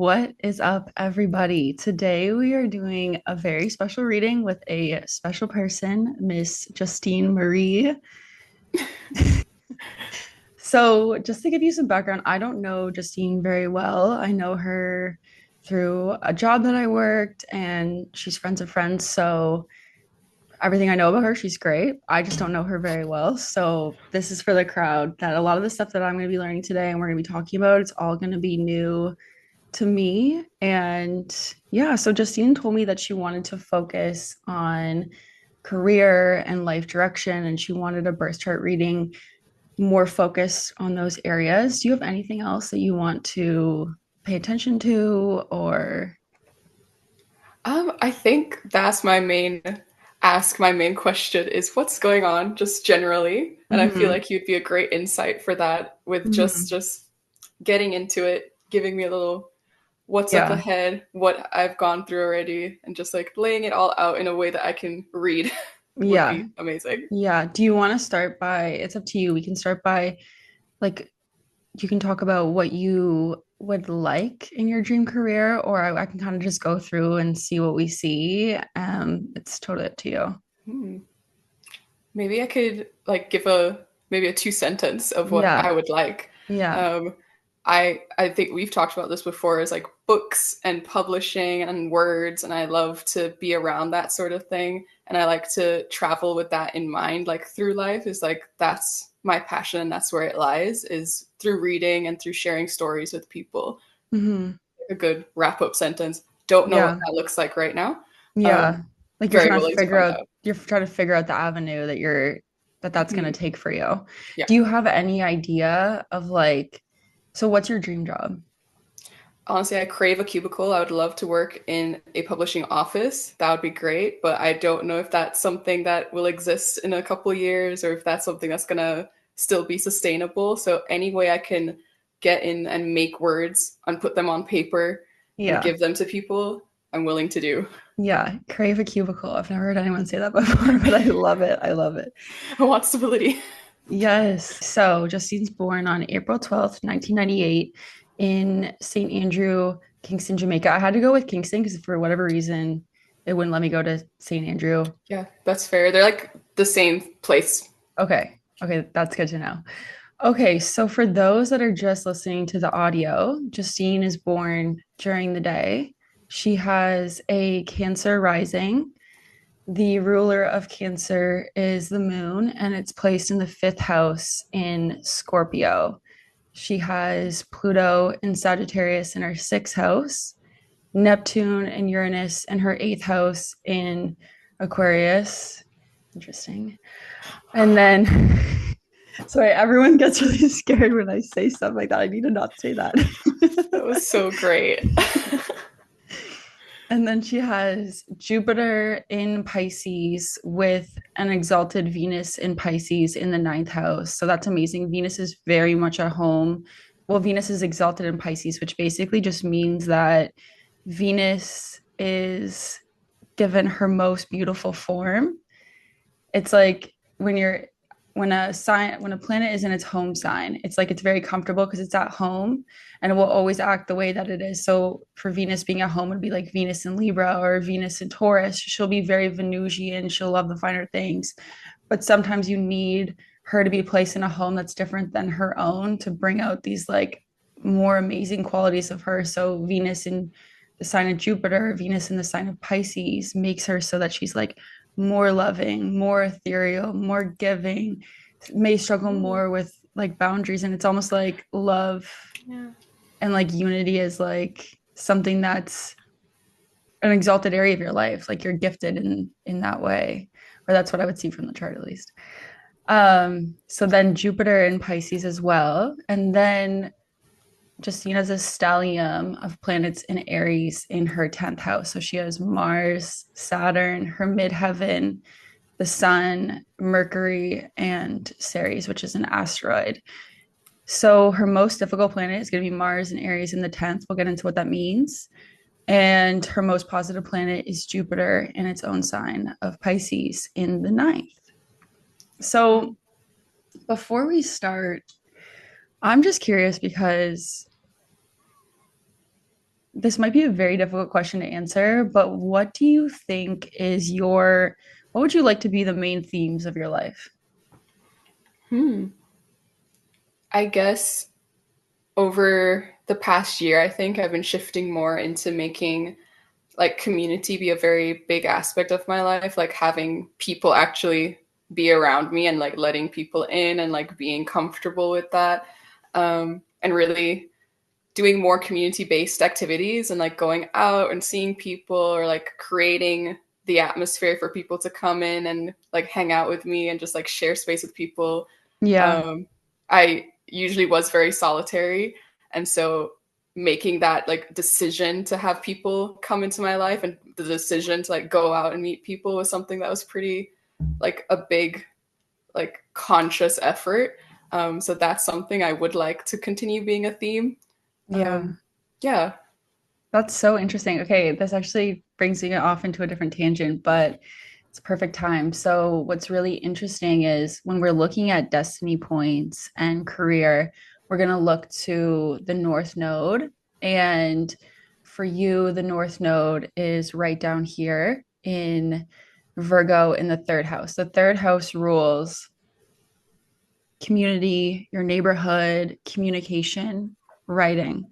What is up, everybody? Today we are doing a very special reading with a special person, Miss Justine Marie. So, just to give you some background, I don't know Justine very well. I know her through a job that I worked, and she's friends of friends. So, everything I know about her, she's great. I just don't know her very well. So, this is for the crowd that a lot of the stuff that I'm going to be learning today and we're going to be talking about, it's all going to be new to me. And yeah, so Justine told me that she wanted to focus on career and life direction, and she wanted a birth chart reading more focused on those areas. Do you have anything else that you want to pay attention to or? I think that's my main question is what's going on just generally. And I feel Mhm, like you'd be a great insight for that with just mhm. just getting into it, giving me a little what's up Yeah, ahead, what I've gone through already, and just like laying it all out in a way that I can read would yeah, be amazing. yeah. Do you want to start by, it's up to you. We can start by like you can talk about what you would like in your dream career, or I can kind of just go through and see what we see. It's totally up to you. Hmm. Maybe I could like give a maybe a two sentence of what Yeah, I would like. yeah, Um, I think we've talked about this before is like books and publishing and words, and I love to be around that sort of thing. And I like to travel with that in mind, like through life is like that's my passion. That's where it lies is through reading and through sharing stories with people. hmm, A good wrap up sentence. Don't know what yeah, that looks like right now. yeah. Like Very willing to find out. you're trying to figure out the avenue that that's gonna Mhm. take for you. Yeah. Do you have any idea of like, so what's your dream job? Honestly, I crave a cubicle. I would love to work in a publishing office. That would be great, but I don't know if that's something that will exist in a couple of years or if that's something that's going to still be sustainable. So, any way I can get in and make words and put them on paper and Yeah, give them to people, I'm willing to do. yeah, crave a cubicle. I've never heard anyone say that before, but I love it. I love it. I want stability. Yes. So Justine's born on April 12th, 1998 in St. Andrew, Kingston, Jamaica. I had to go with Kingston because for whatever reason, it wouldn't let me go to St. Andrew. Yeah, that's fair. They're like the same place. Okay. Okay. That's good to know. Okay. So for those that are just listening to the audio, Justine is born during the day. She has a Cancer rising. The ruler of Cancer is the moon, and it's placed in the fifth house in Scorpio. She has Pluto and Sagittarius in her sixth house, Neptune and Uranus in her eighth house in Aquarius. Interesting. And then, sorry, everyone gets really scared when I say stuff like that. I need to not say that. That was so great. And then she has Jupiter in Pisces with an exalted Venus in Pisces in the ninth house. So that's amazing. Venus is very much at home. Well, Venus is exalted in Pisces, which basically just means that Venus is given her most beautiful form. It's like when you're when a planet is in its home sign, it's like it's very comfortable because it's at home and it will always act the way that it is. So for Venus being at home would be like Venus in Libra or Venus in Taurus. She'll be very Venusian, she'll love the finer things, but sometimes you need her to be placed in a home that's different than her own to bring out these like more amazing qualities of her. So Venus in the sign of Jupiter, Venus in the sign of Pisces makes her so that she's like more loving, more ethereal, more giving, may struggle Ooh, more with like boundaries. And it's almost like love yeah. and like unity is like something that's an exalted area of your life. Like you're gifted in that way. Or that's what I would see from the chart at least. So then Jupiter in Pisces as well. And then Justine has a stellium of planets in Aries in her 10th house. So she has Mars, Saturn, her midheaven, the Sun, Mercury, and Ceres, which is an asteroid. So her most difficult planet is going to be Mars in Aries in the 10th. We'll get into what that means. And her most positive planet is Jupiter in its own sign of Pisces in the ninth. So before we start, I'm just curious because this might be a very difficult question to answer, but what do you think is what would you like to be the main themes of your life? Hmm. I guess over the past year, I think I've been shifting more into making like community be a very big aspect of my life, like having people actually be around me and like letting people in and like being comfortable with that. And really doing more community based activities and like going out and seeing people or like creating the atmosphere for people to come in and like hang out with me and just like share space with people. Yeah. I usually was very solitary. And so making that like decision to have people come into my life and the decision to like go out and meet people was something that was pretty like a big like conscious effort. So that's something I would like to continue being a theme. Yeah. Um, yeah. That's so interesting. Okay, this actually brings me off into a different tangent, but it's a perfect time. So, what's really interesting is when we're looking at destiny points and career, we're going to look to the North Node. And for you, the North Node is right down here in Virgo in the third house. The third house rules community, your neighborhood, communication, writing.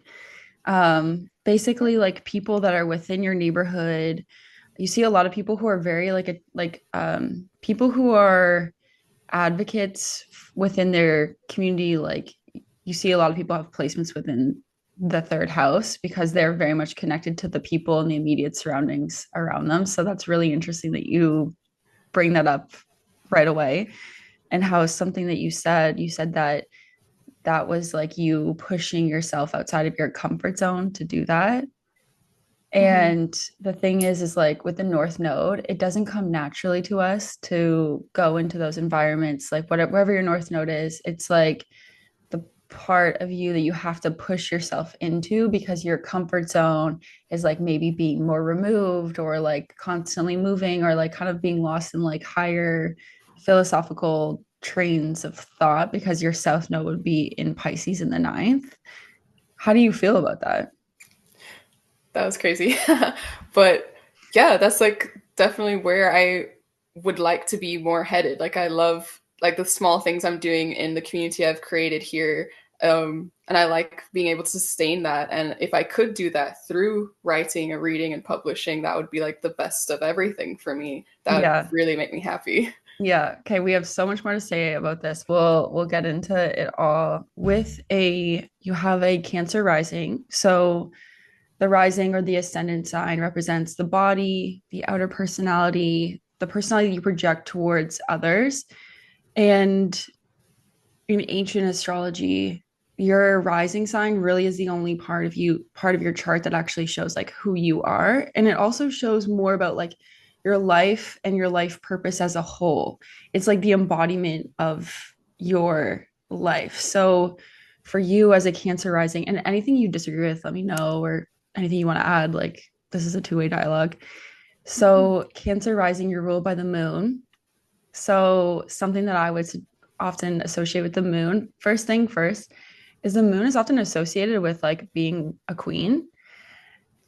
Basically like people that are within your neighborhood. You see a lot of people who are very people who are advocates within their community. Like you see a lot of people have placements within the third house because they're very much connected to the people and the immediate surroundings around them. So that's really interesting that you bring that up right away. And how something that you said that that was like you pushing yourself outside of your comfort zone to do that. Mm-hmm. And the thing is like with the North Node, it doesn't come naturally to us to go into those environments. Like whatever, wherever your North Node is, it's like the part of you that you have to push yourself into because your comfort zone is like maybe being more removed or like constantly moving or like kind of being lost in like higher philosophical trains of thought because your South Node would be in Pisces in the ninth. How do you feel about that? That was crazy. But yeah, that's like definitely where I would like to be more headed. Like I love like the small things I'm doing in the community I've created here. And I like being able to sustain that. And if I could do that through writing and reading and publishing, that would be like the best of everything for me. That would Yeah. really make me happy. Yeah. Okay. We have so much more to say about this. We'll get into it all. You have a Cancer rising. So the rising or the ascendant sign represents the body, the outer personality, the personality you project towards others. And in ancient astrology, your rising sign really is the only part of your chart that actually shows like who you are. And it also shows more about like your life and your life purpose as a whole. It's like the embodiment of your life. So for you as a Cancer rising, and anything you disagree with, let me know, or anything you want to add, like this is a two-way dialogue. So Cancer rising, you're ruled by the moon. So something that I would often associate with the moon, first thing first, is the moon is often associated with like being a queen.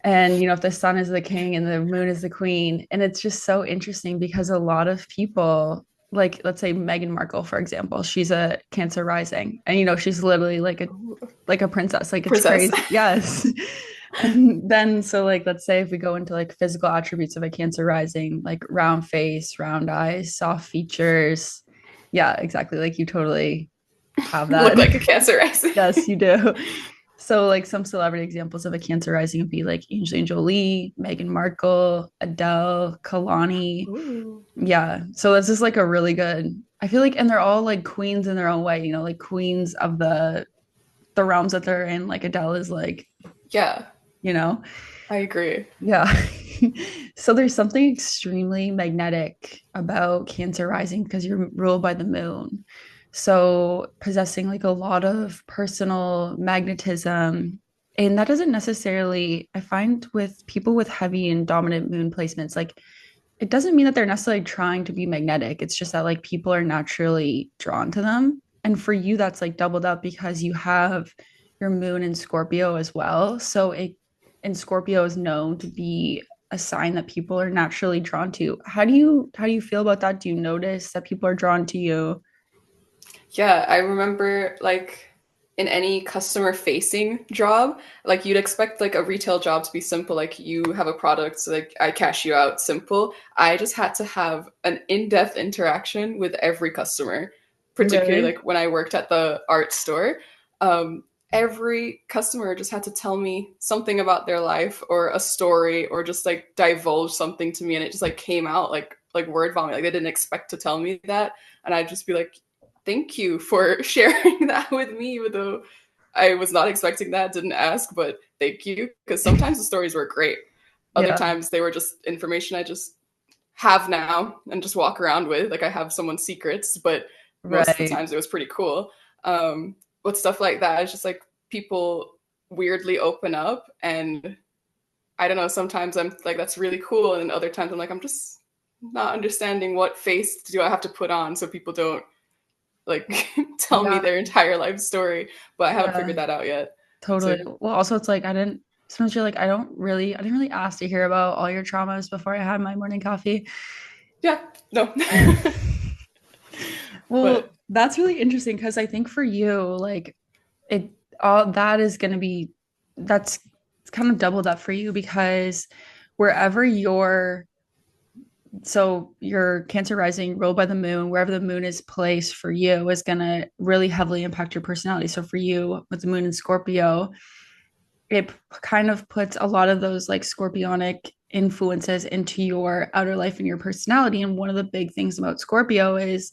And if the sun is the king and the moon is the queen, and it's just so interesting because a lot of people, like let's say Meghan Markle, for example, she's a Cancer rising, and she's literally like a princess. Like it's Princess. crazy. Yes. And then so like let's say if we go into like physical attributes of a Cancer rising, like round face, round eyes, soft features. Yeah, exactly. Like you totally have Look that. like a Cancer rising. Yes, you do. So like some celebrity examples of a Cancer rising would be like Angelina Jolie, Meghan Markle, Adele, Kalani. Ooh. Yeah. So this is like a really good, I feel like, and they're all like queens in their own way, like queens of the realms that they're in. Like Adele is like, Yeah, you know, I agree. yeah. So there's something extremely magnetic about Cancer rising because you're ruled by the moon. So possessing like a lot of personal magnetism. And that doesn't necessarily, I find with people with heavy and dominant moon placements, like it doesn't mean that they're necessarily trying to be magnetic. It's just that like people are naturally drawn to them. And for you, that's like doubled up because you have your moon in Scorpio as well. So and Scorpio is known to be a sign that people are naturally drawn to. How do you feel about that? Do you notice that people are drawn to you? Yeah, I remember like in any customer facing job, like you'd expect like a retail job to be simple, like you have a product, so like I cash you out, simple. I just had to have an in-depth interaction with every customer, particularly Really? like when I worked at the art store. Um, every customer just had to tell me something about their life or a story or just like divulge something to me, and it just like came out like word vomit. Like they didn't expect to tell me that, and I'd just be like, thank you for sharing that with me, even though I was not expecting that, didn't ask, but thank you. Because sometimes the stories were great. Other Yeah, times they were just information I just have now and just walk around with. Like I have someone's secrets, but most of the right. times it was pretty cool. With stuff like that, it's just like people weirdly open up. And I don't know, sometimes I'm like, that's really cool. And other times I'm like, I'm just not understanding what face do I have to put on so people don't like tell me Yeah, their entire life story, but I haven't figured yeah, that out yet. totally. So Well, also it's like sometimes you're like, I didn't really ask to hear about all your traumas before I had my morning coffee. yeah, no. Well, But that's really interesting because I think for you, like it all that is going to be that's it's kind of doubled up for you because wherever your so your Cancer rising ruled by the moon, wherever the moon is placed for you is going to really heavily impact your personality. So for you with the moon in Scorpio, it kind of puts a lot of those like scorpionic influences into your outer life and your personality. And one of the big things about Scorpio is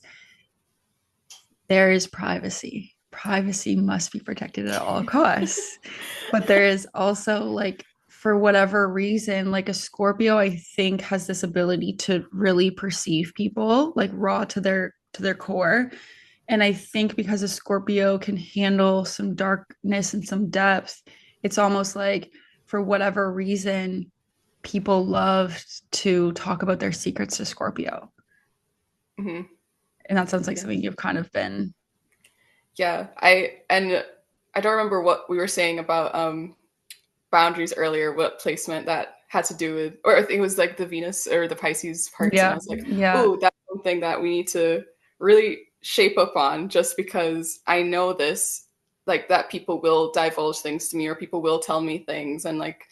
there is privacy. Privacy must be protected at all costs. But there is also like for whatever reason, like a Scorpio, I think has this ability to really perceive people like raw to their core. And I think because a Scorpio can handle some darkness and some depth, it's almost like for whatever reason, people love to talk about their secrets to Scorpio. mhm, And that sounds like yeah, something you've kind of been. yeah. I don't remember what we were saying about boundaries earlier. What placement that had to do with, or I think it was like the Venus or the Pisces parts, and I Yeah. was like, Yeah. oh, that's something that we need to really shape up on. Just because I know this, like that people will divulge things to me or people will tell me things, and like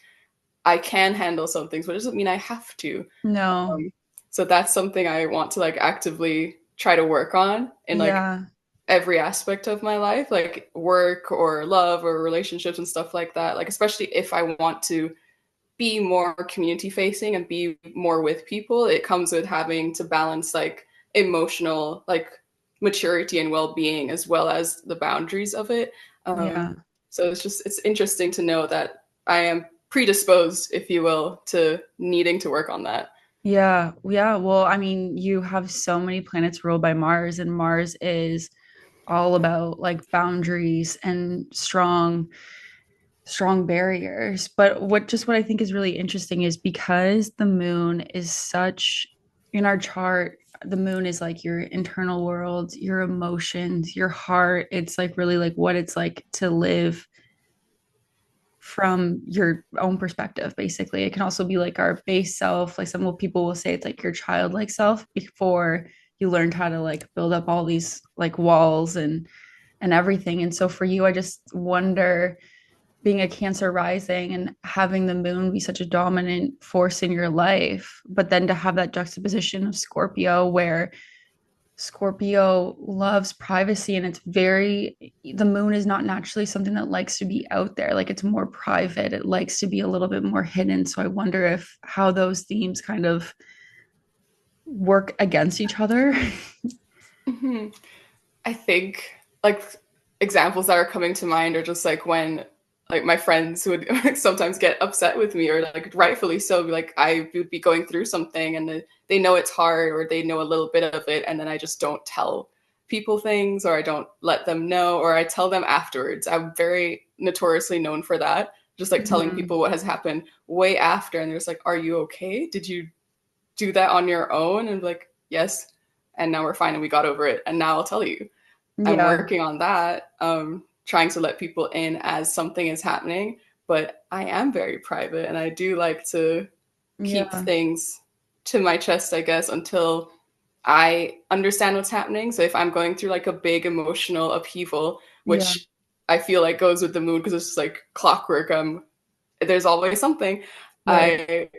I can handle some things, but it doesn't mean I have to. No. Um, so that's something I want to like actively try to work on in like Yeah. every aspect of my life, like work or love or relationships and stuff like that. Like, especially if I want to be more community facing and be more with people, it comes with having to balance like emotional, like maturity and well being as well as the boundaries of it. Um, Yeah. so it's interesting to know that I am predisposed, if you will, to needing to work on that. Yeah. Yeah. Well, I mean, you have so many planets ruled by Mars, and Mars is all about like boundaries and strong barriers. But what I think is really interesting is because the moon is such in our chart, the moon is like your internal world, your emotions, your heart. It's like really like what it's like to live from your own perspective, basically. It can also be like our base self. Like some people will say it's like your childlike self before you learned how to like build up all these like walls and everything. And so for you, I just wonder being a Cancer rising and having the moon be such a dominant force in your life, but then to have that juxtaposition of Scorpio where Scorpio loves privacy and the moon is not naturally something that likes to be out there. Like it's more private. It likes to be a little bit more hidden. So I wonder if how those themes kind of work against each other. Mm-hmm. I think like examples that are coming to mind are just like when like my friends would sometimes get upset with me or like rightfully so like I would be going through something and they know it's hard or they know a little bit of it and then I just don't tell people things or I don't let them know or I tell them afterwards. I'm very notoriously known for that. Just like telling Mhm. people what has happened way after and they're just like, are you okay? Did you do that on your own? And like, yes. And now we're fine and we got over it. And now I'll tell you. I'm Yeah. working on that, trying to let people in as something is happening. but I am very private and I do like to keep Yeah. things to my chest, I guess, until I understand what's happening. So if I'm going through like a big emotional upheaval, Yeah. which I feel like goes with the moon because it's just like clockwork, there's always something. Right. I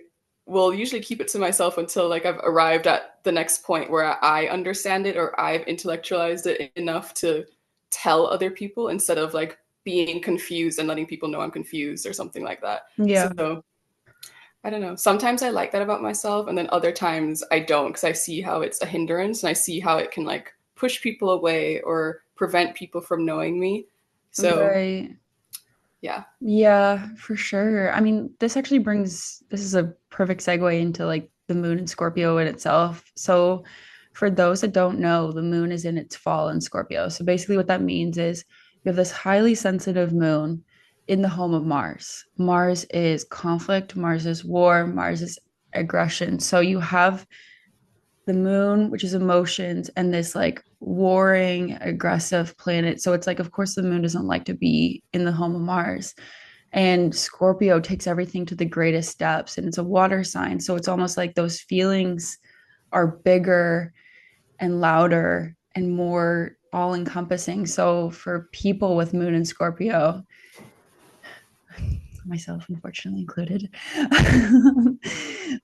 will usually keep it to myself until like I've arrived at the next point where I understand it or I've intellectualized it enough to tell other people instead of like being confused and letting people know I'm confused or something like that. Yeah. So I don't know. Sometimes I like that about myself, and then other times I don't because I see how it's a hindrance and I see how it can like push people away or prevent people from knowing me. So Right. yeah. Yeah, for sure. I mean, this is a perfect segue into like the moon in Scorpio in itself. So, for those that don't know, the moon is in its fall in Scorpio. So, basically, what that means is you have this highly sensitive moon in the home of Mars. Mars is conflict, Mars is war, Mars is aggression. So, you have the moon, which is emotions, and this like warring, aggressive planet. So, it's like, of course, the moon doesn't like to be in the home of Mars. And Scorpio takes everything to the greatest depths, and it's a water sign. So it's almost like those feelings are bigger and louder and more all encompassing. So for people with moon and Scorpio, myself unfortunately included,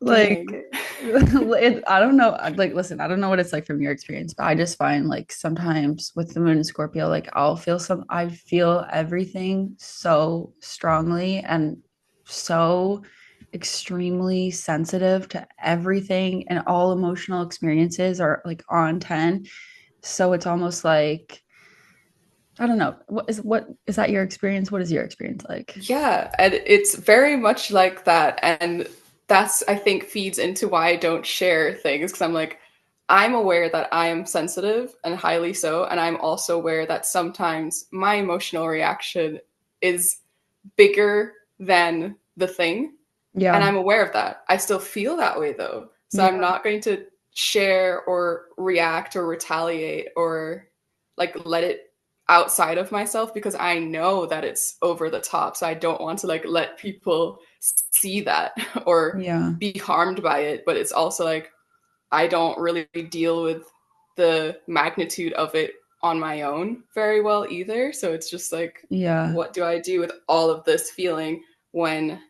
like Dang. I don't know, like listen, I don't know what it's like from your experience, but I just find like sometimes with the moon and Scorpio, like I feel everything so strongly and so extremely sensitive to everything, and all emotional experiences are like on 10. So it's almost like I don't know. What is that your experience? What is your experience like? Yeah, and it's very much like that. And that's, I think, feeds into why I don't share things because I'm like, I'm aware that I am sensitive and highly so. And I'm also aware that sometimes my emotional reaction is bigger than the thing. And Yeah. I'm aware of that. I still feel that way though. So I'm Yeah. not going to share or react or retaliate or like let it outside of myself because I know that it's over the top. So I don't want to like let people see that or Yeah. be harmed by it. But it's also like I don't really deal with the magnitude of it on my own very well either. So it's just like, Yeah. what do I do with all of this feeling when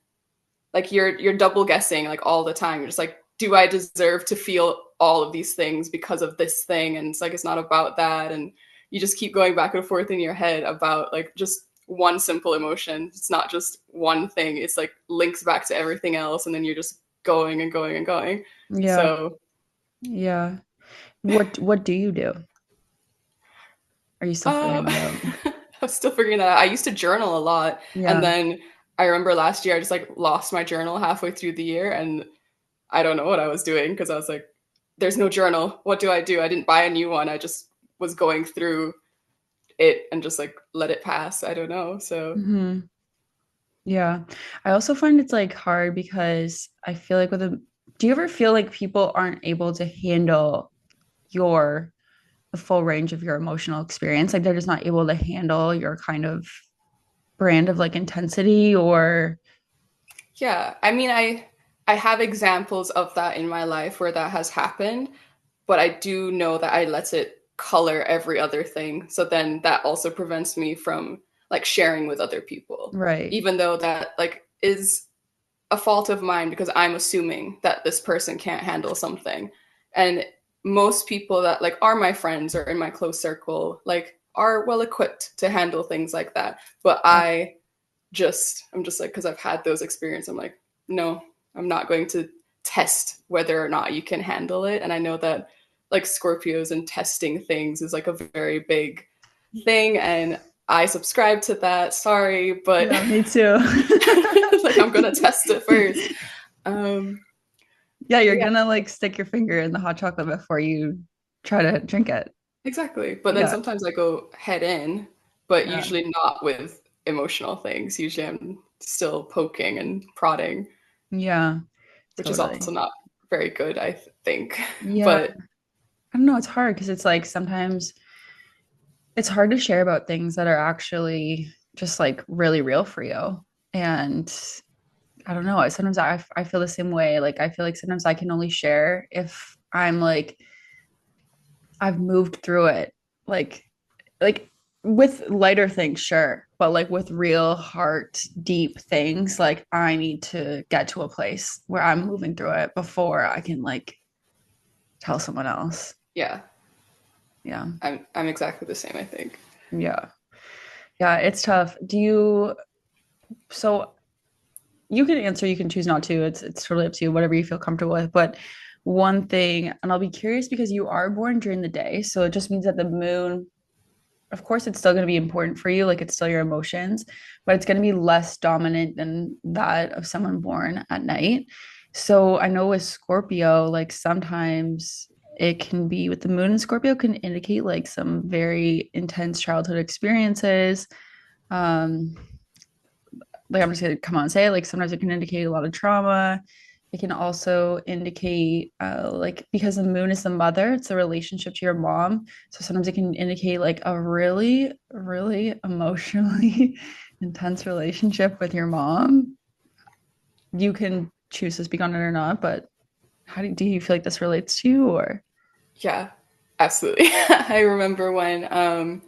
like you're double guessing like all the time. You're just like, do I deserve to feel all of these things because of this thing? And it's like it's not about that. And you just keep going back and forth in your head about like just one simple emotion. It's not just one thing. It's like links back to everything else, and then you're just going and going and going. Yeah. So Yeah. What do you do? Are you still figuring that out? I'm still figuring that out. I used to journal a lot, and Yeah. then I remember last year I just like lost my journal halfway through the year, and I don't know what I was doing because I was like, there's no journal. What do? I didn't buy a new one. I just was going through it and just like let it pass. I don't know. So Hmm. Yeah. I also find it's like hard because I feel like do you ever feel like people aren't able to handle your the full range of your emotional experience? Like they're just not able to handle your kind of brand of like intensity or yeah, I mean, I have examples of that in my life where that has happened, but I do know that I let it color every other thing. So then that also prevents me from like sharing with other people, right. even though that like is a fault of mine because I'm assuming that this person can't handle something. And most people that like are my friends or in my close circle like are well equipped to handle things like that. But Yeah. I'm just like because I've had those experiences, I'm like, no, I'm not going to test whether or not you can handle it. And I know that like Scorpios and testing things is like a very big thing and I subscribe to that. Sorry, but Yeah, me too. like I'm gonna test it first. Um, Yeah, you're yeah, gonna like stick your finger in the hot chocolate before you try to drink it. exactly. But then Yeah. sometimes I go head in, but Yeah. usually not with emotional things. Usually I'm still poking and prodding, Yeah, which is also totally. not very good, I think. Yeah. But I don't know, it's hard because it's like sometimes it's hard to share about things that are actually just like really real for you. And I don't know. Sometimes I feel the same way. Like I feel like sometimes I can only share if I'm like I've moved through it. Like like with lighter things, sure, but like with real heart deep things, like I need to get to a place where I'm moving through it before I can like tell someone else. Yeah, Yeah. I'm exactly the same, I think. Yeah. Yeah, it's tough. So you can answer, you can choose not to. It's totally up to you, whatever you feel comfortable with. But one thing, and I'll be curious because you are born during the day, so it just means that the moon, of course, it's still going to be important for you, like it's still your emotions, but it's going to be less dominant than that of someone born at night. So I know with Scorpio, like sometimes it can be with the moon in Scorpio can indicate like some very intense childhood experiences. Um, like I'm just gonna come on and say it, like sometimes it can indicate a lot of trauma. It can also indicate like because the moon is the mother, it's a relationship to your mom. So sometimes it can indicate like a really, really emotionally intense relationship with your mom. You can choose to speak on it or not, but do you feel like this relates to you or Yeah, absolutely. I remember when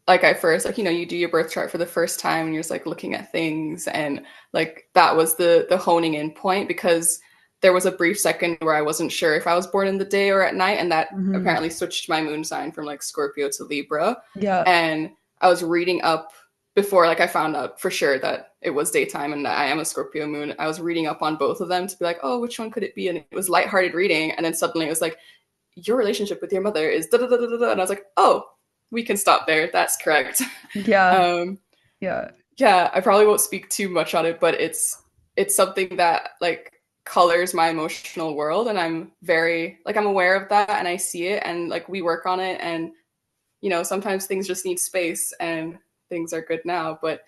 like I first like you do your birth chart for the first time and you're just like looking at things, and like that was the honing in point, because there was a brief second where I wasn't sure if I was born in the day or at night, and that Mhm. apparently switched my moon sign from like Scorpio to Libra. Yeah. And I was reading up before like I found out for sure that it was daytime and that I am a Scorpio moon. I was reading up on both of them to be like, oh, which one could it be? And it was lighthearted reading, and then suddenly it was like your relationship with your mother is da da da da da, and I was like, oh, we can stop there. That's correct. Yeah. um, Yeah. yeah, I probably won't speak too much on it, but it's something that like colors my emotional world, and I'm very like I'm aware of that, and I see it, and like we work on it, and sometimes things just need space, and things are good now, but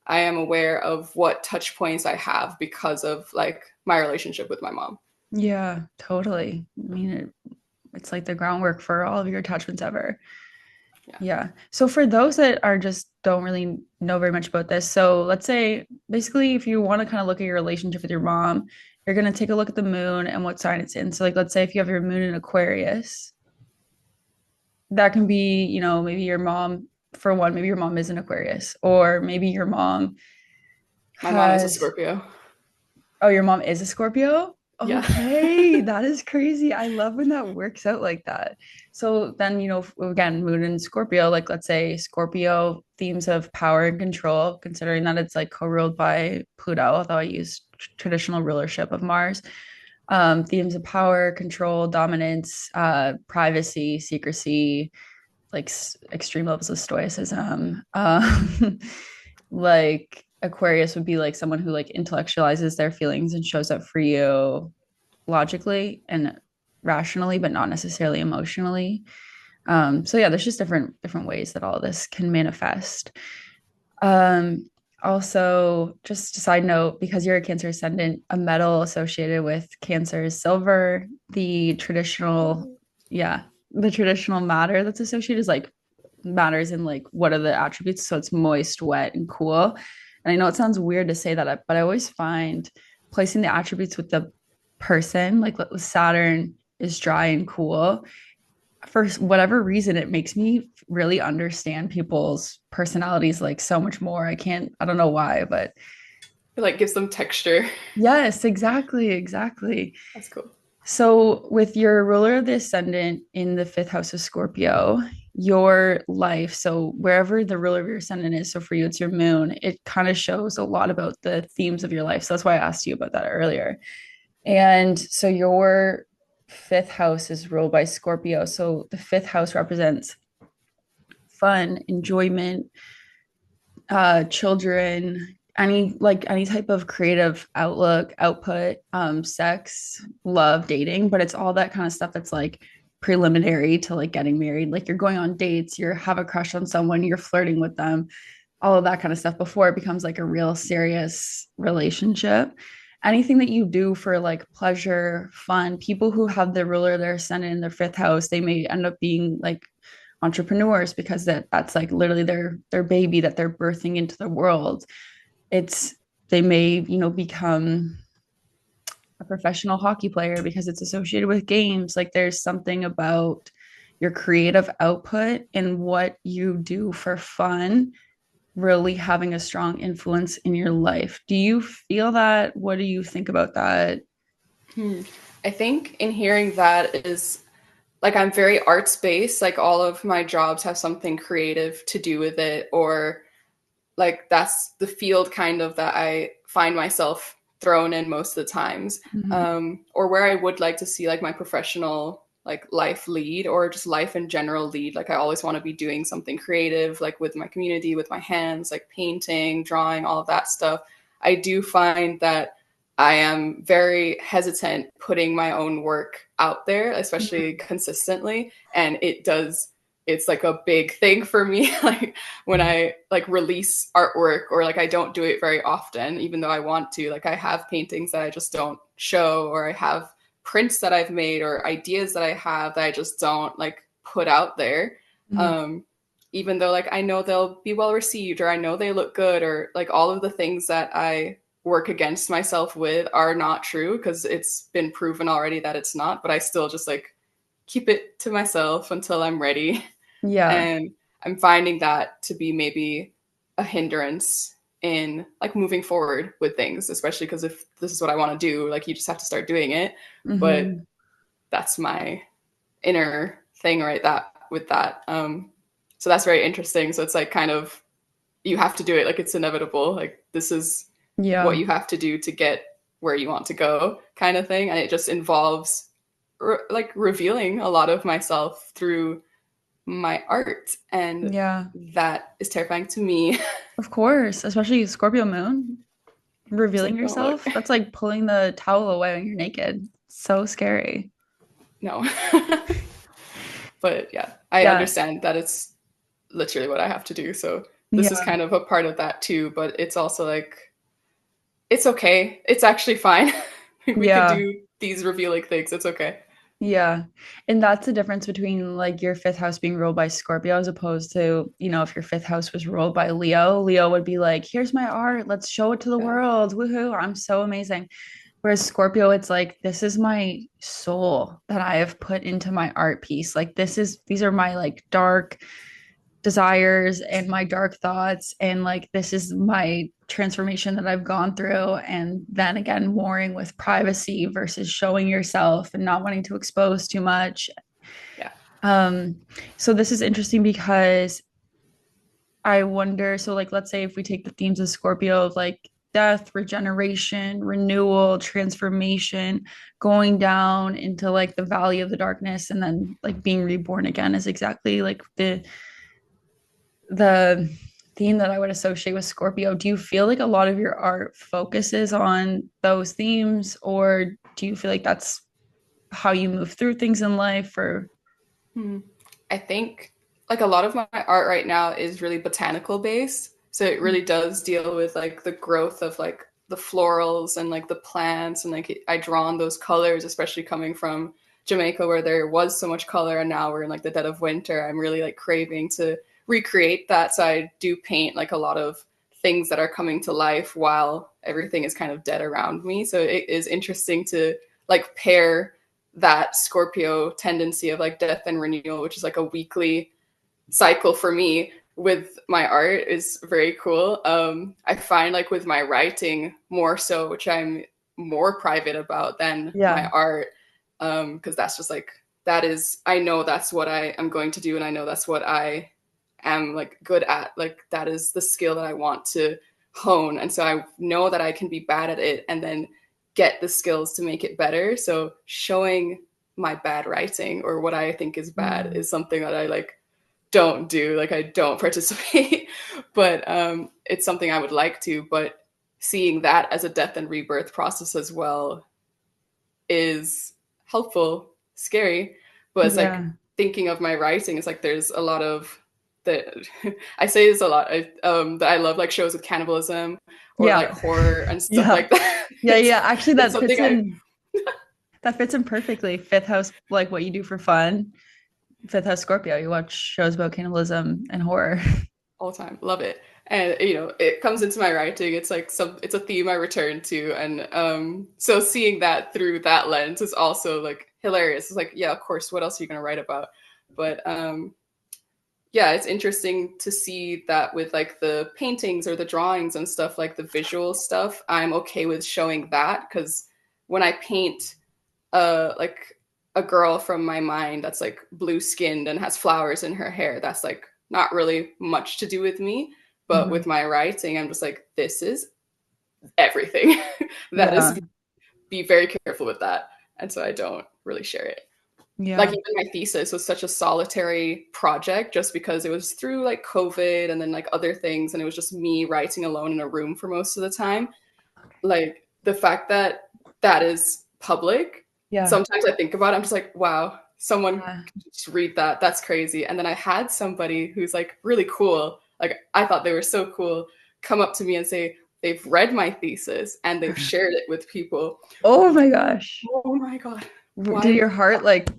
I am aware of what touch points I have because of like my relationship with my mom. Yeah, totally. I mean, it's like the groundwork for all of your attachments ever. Yeah. Yeah. So for those that are just don't really know very much about this, so let's say basically if you want to kind of look at your relationship with your mom, you're going to take a look at the moon and what sign it's in. So like let's say if you have your moon in Aquarius, that can be, maybe your mom for one, maybe your mom is an Aquarius or maybe your mom My mom is a has Scorpio. Oh, your mom is a Scorpio? Yeah. Okay, that is crazy. I love when that works out like that. So then, again, moon and Scorpio, like let's say Scorpio themes of power and control, considering that it's like co-ruled by Pluto, although I use traditional rulership of Mars. Themes of power, control, dominance, privacy, secrecy, like extreme levels of stoicism. Like Aquarius would be like someone who like intellectualizes their feelings and shows up for you logically and rationally, but not necessarily emotionally. So yeah, there's just different ways that all of this can manifest. Um, Also, just a side note, because you're a Cancer ascendant, a metal associated with Cancer is silver. Yeah, the traditional matter that's associated is like matters in like what are the attributes. So it's moist, wet, and cool. And I know it sounds weird to say that, but I always find placing the attributes with the person, like Saturn is dry and cool, for whatever reason, it makes me really understand people's personalities like so much more. I don't know why, but It like gives them texture. yes, exactly, exactly. That's cool. So, with your ruler of the ascendant in the fifth house of Scorpio, your life, so wherever the ruler of your ascendant is, so for you, it's your moon, it kind of shows a lot about the themes of your life. So, that's why I asked you about that earlier. And so, your fifth house is ruled by Scorpio. So, the fifth house represents fun, enjoyment, children, any type of creative output, sex, love, dating, but it's all that kind of stuff that's like preliminary to like getting married. Like you're going on dates, you have a crush on someone, you're flirting with them, all of that kind of stuff before it becomes like a real serious relationship. Anything that you do for like pleasure, fun, people who have the ruler of their ascendant in their fifth house, they may end up being like entrepreneurs because that's like literally their baby that they're birthing into the world. It's they may, become a professional hockey player because it's associated with games. Like there's something about your creative output and what you do for fun really having a strong influence in your life. Do you feel that? What do you think about that? Hmm. I think in hearing that is like I'm very arts based. Like all of my jobs have something creative to do with it, or like that's the field kind of that I find myself thrown in most of the times. Mm-hmm. Or where I would like to see like my professional like life lead or just life in general lead. Like I always want to be doing something creative, like with my community, with my hands, like painting, drawing, all of that stuff. I do find that I am very hesitant putting my own work out there, especially consistently. And it's like a big thing for me. Like when I like release artwork or like I don't do it very often, even though I want to. Like I have paintings that I just don't show, or I have prints that I've made or ideas that I have that I just don't like put out there. Mm-hmm. Um, Even though like I know they'll be well received or I know they look good, or like all of the things that I work against myself with are not true because it's been proven already that it's not, but I still just like keep it to myself until I'm ready. Yeah. And I'm finding that to be maybe a hindrance in like moving forward with things, especially because if this is what I want to do, like you just have to start doing it. But Mm-hmm. that's my inner thing right that with that. So that's very interesting. So it's like kind of you have to do it, like it's inevitable. Like this is what Yeah. you have to do to get where you want to go, kind of thing. And it just involves like revealing a lot of myself through my art, and Yeah. that is terrifying to me. Of course, especially Scorpio moon, It's revealing like, don't look. yourself. That's like pulling the towel away when you're naked. So scary. No. But yeah, I Yeah. understand that it's literally what I have to do. So this is Yeah. kind of a part of that too, but it's also like it's okay. It's actually fine. We could Yeah. do these revealing things. It's okay. Yeah. And that's the difference between like your fifth house being ruled by Scorpio as opposed to, if your fifth house was ruled by Leo, Leo would be like, here's my art. Let's show it to the Yeah. world. Woohoo. I'm so amazing. Whereas Scorpio, it's like, this is my soul that I have put into my art piece. Like, these are my like dark desires and my dark thoughts. And like, this is my transformation that I've gone through. And then again, warring with privacy versus showing yourself and not wanting to expose too much. Yeah. Um, so this is interesting because I wonder, so like let's say if we take the themes of Scorpio of like death, regeneration, renewal, transformation, going down into like the valley of the darkness and then like being reborn again is exactly like the theme that I would associate with Scorpio. Do you feel like a lot of your art focuses on those themes, or do you feel like that's how you move through things in life? Or Hmm. I think like a lot of my art right now is really botanical based. So it really does deal with like the growth of like the florals and like the plants, and like I draw on those colors, especially coming from Jamaica where there was so much color and now we're in like the dead of winter. I'm really like craving to recreate that. So I do paint like a lot of things that are coming to life while everything is kind of dead around me. So it is interesting to like pair that Scorpio tendency of like death and renewal, which is like a weekly cycle for me with my art, is very cool. I find like with my writing more so, which I'm more private about than my yeah, art, because that's just like that is I know that's what I am going to do, and I know that's what I am like good at. Like that is the skill that I want to hone, and so I know that I can be bad at it, and then get the skills to make it better. So showing my bad writing or what I think is bad mm, is something that I like don't do. Like I don't participate, but it's something I would like to. But seeing that as a death and rebirth process as well is helpful, scary. But it's like yeah, thinking of my writing. It's like there's a lot of that. I say this a lot. That I love like shows with cannibalism or like yeah, horror and stuff yeah, like that. yeah, yeah. Actually, It's something I that fits in perfectly. Fifth house, like what you do for fun. Fifth house Scorpio, you watch shows about cannibalism and horror. all the time. Love it. And it comes into my writing. It's like it's a theme I return to. And so seeing that through that lens is also like hilarious. It's like, yeah, of course, what else are you gonna write about? But yeah, it's interesting to see that with like the paintings or the drawings and stuff, like the visual stuff, I'm okay with showing that because when I paint like a girl from my mind that's like blue skinned and has flowers in her hair, that's like not really much to do with me. But Mhm. with my writing, I'm just like, this is everything. That is, Yeah. be very careful with that. And so I don't really share it. Like Yeah. even my thesis was such a solitary project just because it was through like COVID and then like other things. And it was just me writing alone in a room for most of the time. Like the fact that that is public, Yeah. sometimes I think about it, I'm just like, wow, someone Yeah. could just read that. That's crazy. And then I had somebody who's like really cool, like I thought they were so cool, come up to me and say they've read my thesis and they've shared it with people. Oh my gosh. Oh my God. Did Why? your heart like,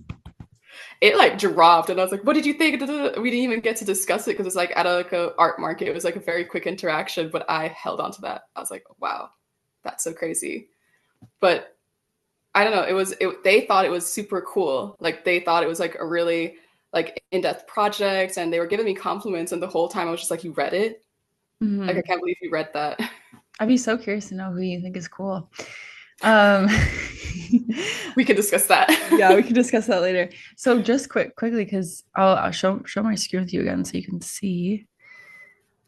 It like dropped and I was like, what did you think? We didn't even get to discuss it because it's like at like a art market. It was like a very quick interaction, but I held on to that. I was like, wow, that's so crazy. But I don't know. They thought it was super cool. Like they thought it was like a really like in-depth project, and they were giving me compliments. And the whole time I was just like, "You read it? Like I mhm. can't believe you read that." I'd be so curious to know who you think is cool. Um, We can discuss that. yeah, we can discuss that later. So just quickly, because I'll show my screen with you again so you can see.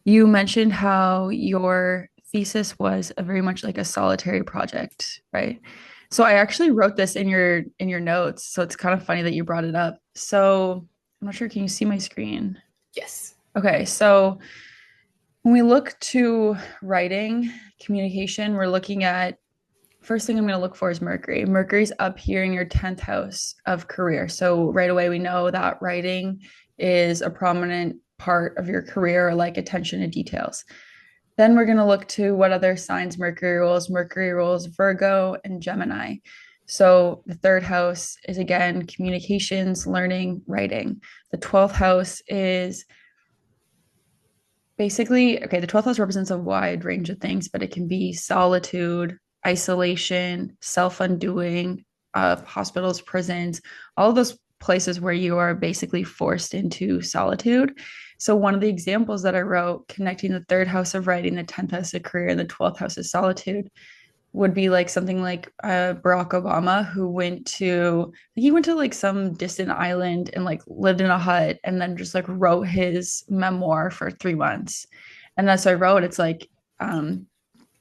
You mentioned how your thesis was a very much like a solitary project, right? So I actually wrote this in your notes, so it's kind of funny that you brought it up. So I'm not sure, can you see my screen? Yes. Okay, so when we look to writing, communication, we're looking at first thing I'm going to look for is Mercury. Mercury's up here in your 10th house of career. So right away, we know that writing is a prominent part of your career, like attention to details. Then we're going to look to what other signs Mercury rules. Mercury rules Virgo and Gemini. So the third house is again communications, learning, writing. The 12th house is basically, okay, the 12th house represents a wide range of things, but it can be solitude, isolation, self-undoing, hospitals, prisons, all those places where you are basically forced into solitude. So one of the examples that I wrote connecting the third house of writing, the 10th house of career, and the 12th house of solitude would be like something like Barack Obama, who he went to like some distant island and like lived in a hut and then just like wrote his memoir for 3 months. And as I wrote, it's like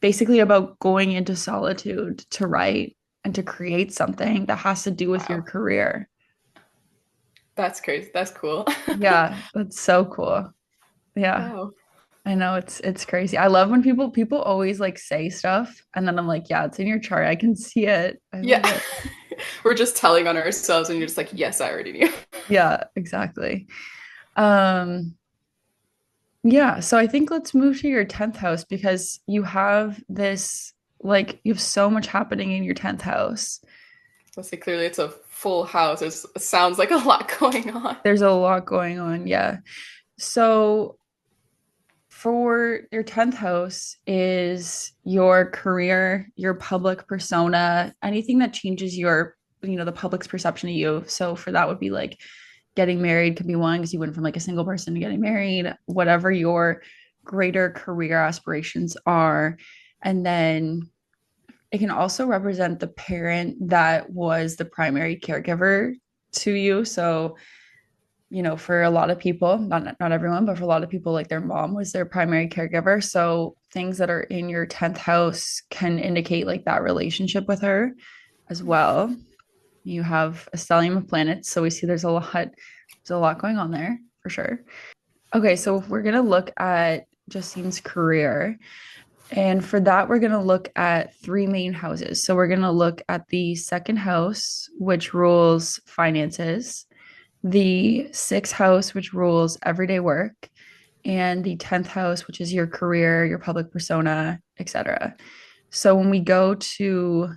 basically about going into solitude to write and to create something that has to do with your Wow. career. That's crazy. That's cool. Yeah, that's so cool. Yeah. Wow. I know it's crazy. I love when people always like say stuff and then I'm like, yeah, it's in your chart. I can see it. I Yeah. love it. We're just telling on ourselves and you're just like, yes, I already knew. Yeah, exactly. Um, yeah, so I think let's move to your 10th house because you have this like you have so much happening in your 10th house. Let's say clearly it's a full house. It sounds like a lot going on. There's a lot going on, yeah. So for your 10th house is your career, your public persona, anything that changes the public's perception of you. So for that would be like getting married could be one because you went from like a single person to getting married, whatever your greater career aspirations are. And then it can also represent the parent that was the primary caregiver to you. So for a lot of people, not everyone, but for a lot of people, like their mom was their primary caregiver. So things that are in your 10th house can indicate like that relationship with her as well. You have a stellium of planets, so we see there's a lot going on there for sure. Okay, so we're gonna look at Justine's career. And for that, we're going to look at three main houses. So we're going to look at the second house, which rules finances, the sixth house, which rules everyday work, and the 10th house, which is your career, your public persona, etc. So when we go to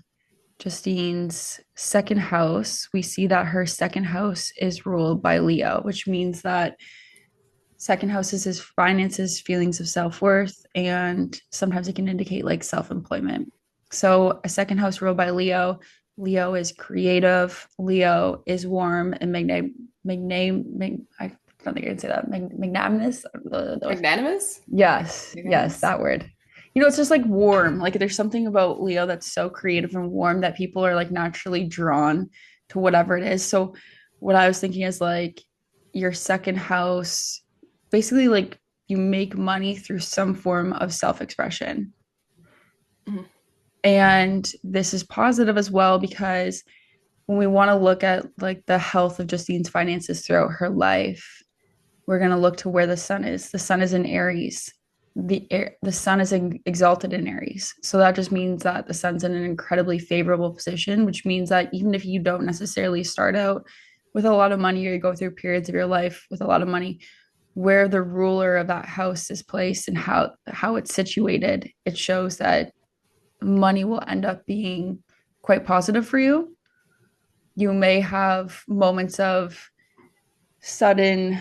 Justine's second house, we see that her second house is ruled by Leo, which means that Second house is his finances, feelings of self-worth, and sometimes it can indicate like self-employment. So a second house ruled by Leo. Leo is creative. Leo is warm and I don't think I can say that. Magnanimous. Magnanimous? Yes, Magnanimous? that word. You know, it's just like warm. Like there's something about Leo that's so creative and warm that people are like naturally drawn to whatever it is. So what I was thinking is like your second house, basically like you make money through some form of self-expression. Mhm. And this is positive as well because when we want to look at like the health of Justine's finances throughout her life, we're going to look to where the sun is. The sun is in Aries. The sun is exalted in Aries. So that just means that the sun's in an incredibly favorable position, which means that even if you don't necessarily start out with a lot of money or you go through periods of your life with a lot of money, where the ruler of that house is placed and how it's situated, it shows that money will end up being quite positive for you. You may have moments of sudden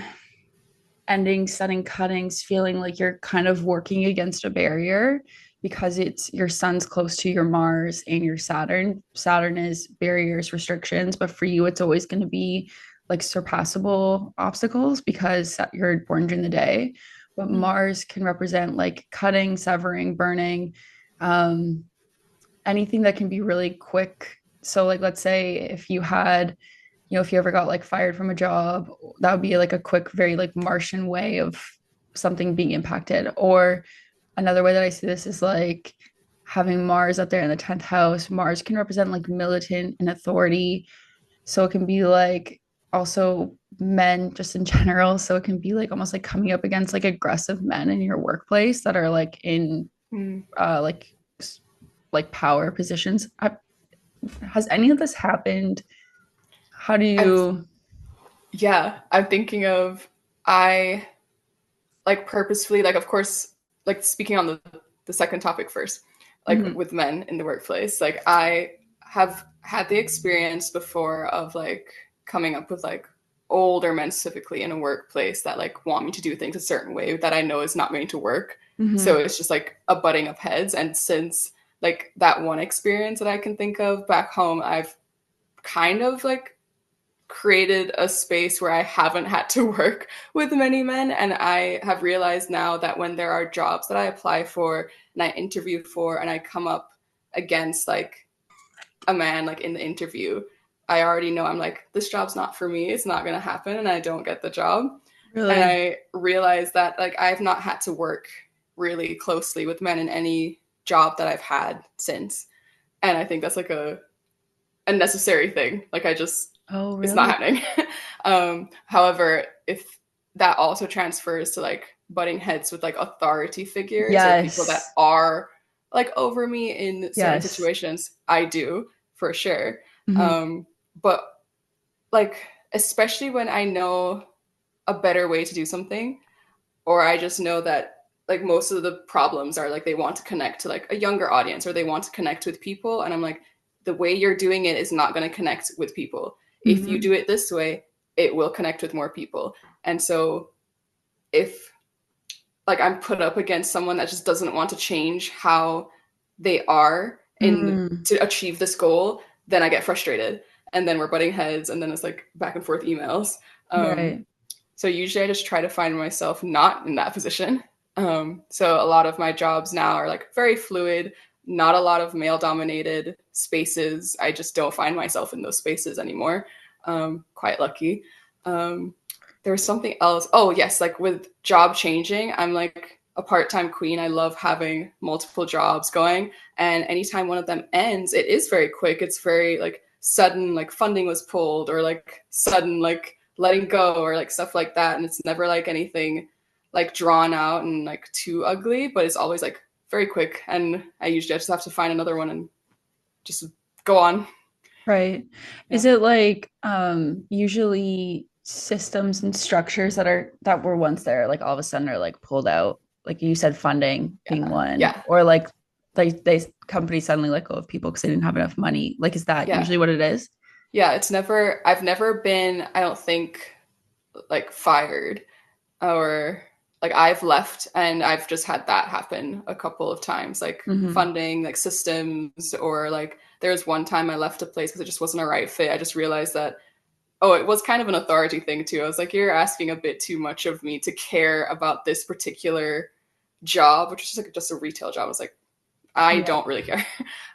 endings, sudden cuttings, feeling like you're kind of working against a barrier because it's your sun's close to your Mars and your Saturn. Saturn is barriers, restrictions, but for you, it's always going to be like surpassable obstacles because you're born during the day. But Mhm. Mars can represent like cutting, severing, burning, um, anything that can be really quick. So, like, let's say if you had, if you ever got like fired from a job, that would be like a quick, very like Martian way of something being impacted. Or another way that I see this is like having Mars up there in the 10th house. Mars can represent like militant and authority. So it can be like also men just in general. So it can be like almost like coming up against like aggressive men in your workplace that are like in Mm. like power positions. Has any of this happened? How do I'm you? Yeah, I'm thinking of I like purposefully, like, of course, like speaking on the second topic first, like Mhm, with men in the workplace, like I have had the experience before of like coming up with like older men specifically in a workplace that like want me to do things a certain way that I know is not going to work. So mhm, it's just like a butting of heads. And since like that one experience that I can think of back home, I've kind of like created a space where I haven't had to work with many men. And I have realized now that when there are jobs that I apply for and I interview for and I come up against like a man like in the interview, I already know I'm like, this job's not for me. It's not going to happen. And I don't get the job. And really? I realized that like I've not had to work really closely with men in any job that I've had since. And I think that's like a necessary thing. Like I just, Oh, it's not really? happening. However, if that also transfers to like butting heads with like authority figures or people that Yes. are like over me in certain Yes. situations, I do for sure. Mhm, Um, but like, especially when I know a better way to do something, or I just know that like most of the problems are like they want to connect to like a younger audience or they want to connect with people, and I'm like, the way you're doing it is not going to connect with people. If you mhm, do it this way, it will connect with more people. And so if like I'm put up against someone that just doesn't want to change how they are in mm, to achieve this goal, then I get frustrated and then we're butting heads and then it's like back and forth emails. um, right. so usually I just try to find myself not in that position. So a lot of my jobs now are like very fluid, not a lot of male dominated spaces. I just don't find myself in those spaces anymore. Quite lucky. Um, there was something else. Oh, yes, like with job changing, I'm like a part time queen. I love having multiple jobs going. And anytime one of them ends, it is very quick. It's very like sudden, like funding was pulled or like sudden, like letting go or like stuff like that. And it's never like anything like drawn out and like too ugly, but it's always like very quick. And I usually just have to find another one and just go on. Right. Yeah. Is it like usually systems and structures that were once there, like all of a sudden are like pulled out? Like you said, funding being Yeah. one, Yeah. or like they companies suddenly let go of people because they didn't have enough money. Like, is that Yeah. usually what it is? Yeah. I've never been, I don't think, like fired. or like I've left and I've just had that happen a couple of times, like Hmm. funding, like systems, or like there was one time I left a place because it just wasn't a right fit. I just realized that, oh, it was kind of an authority thing too. I was like, you're asking a bit too much of me to care about this particular job, which is just like just a retail job. I was like, I Yeah. don't really care.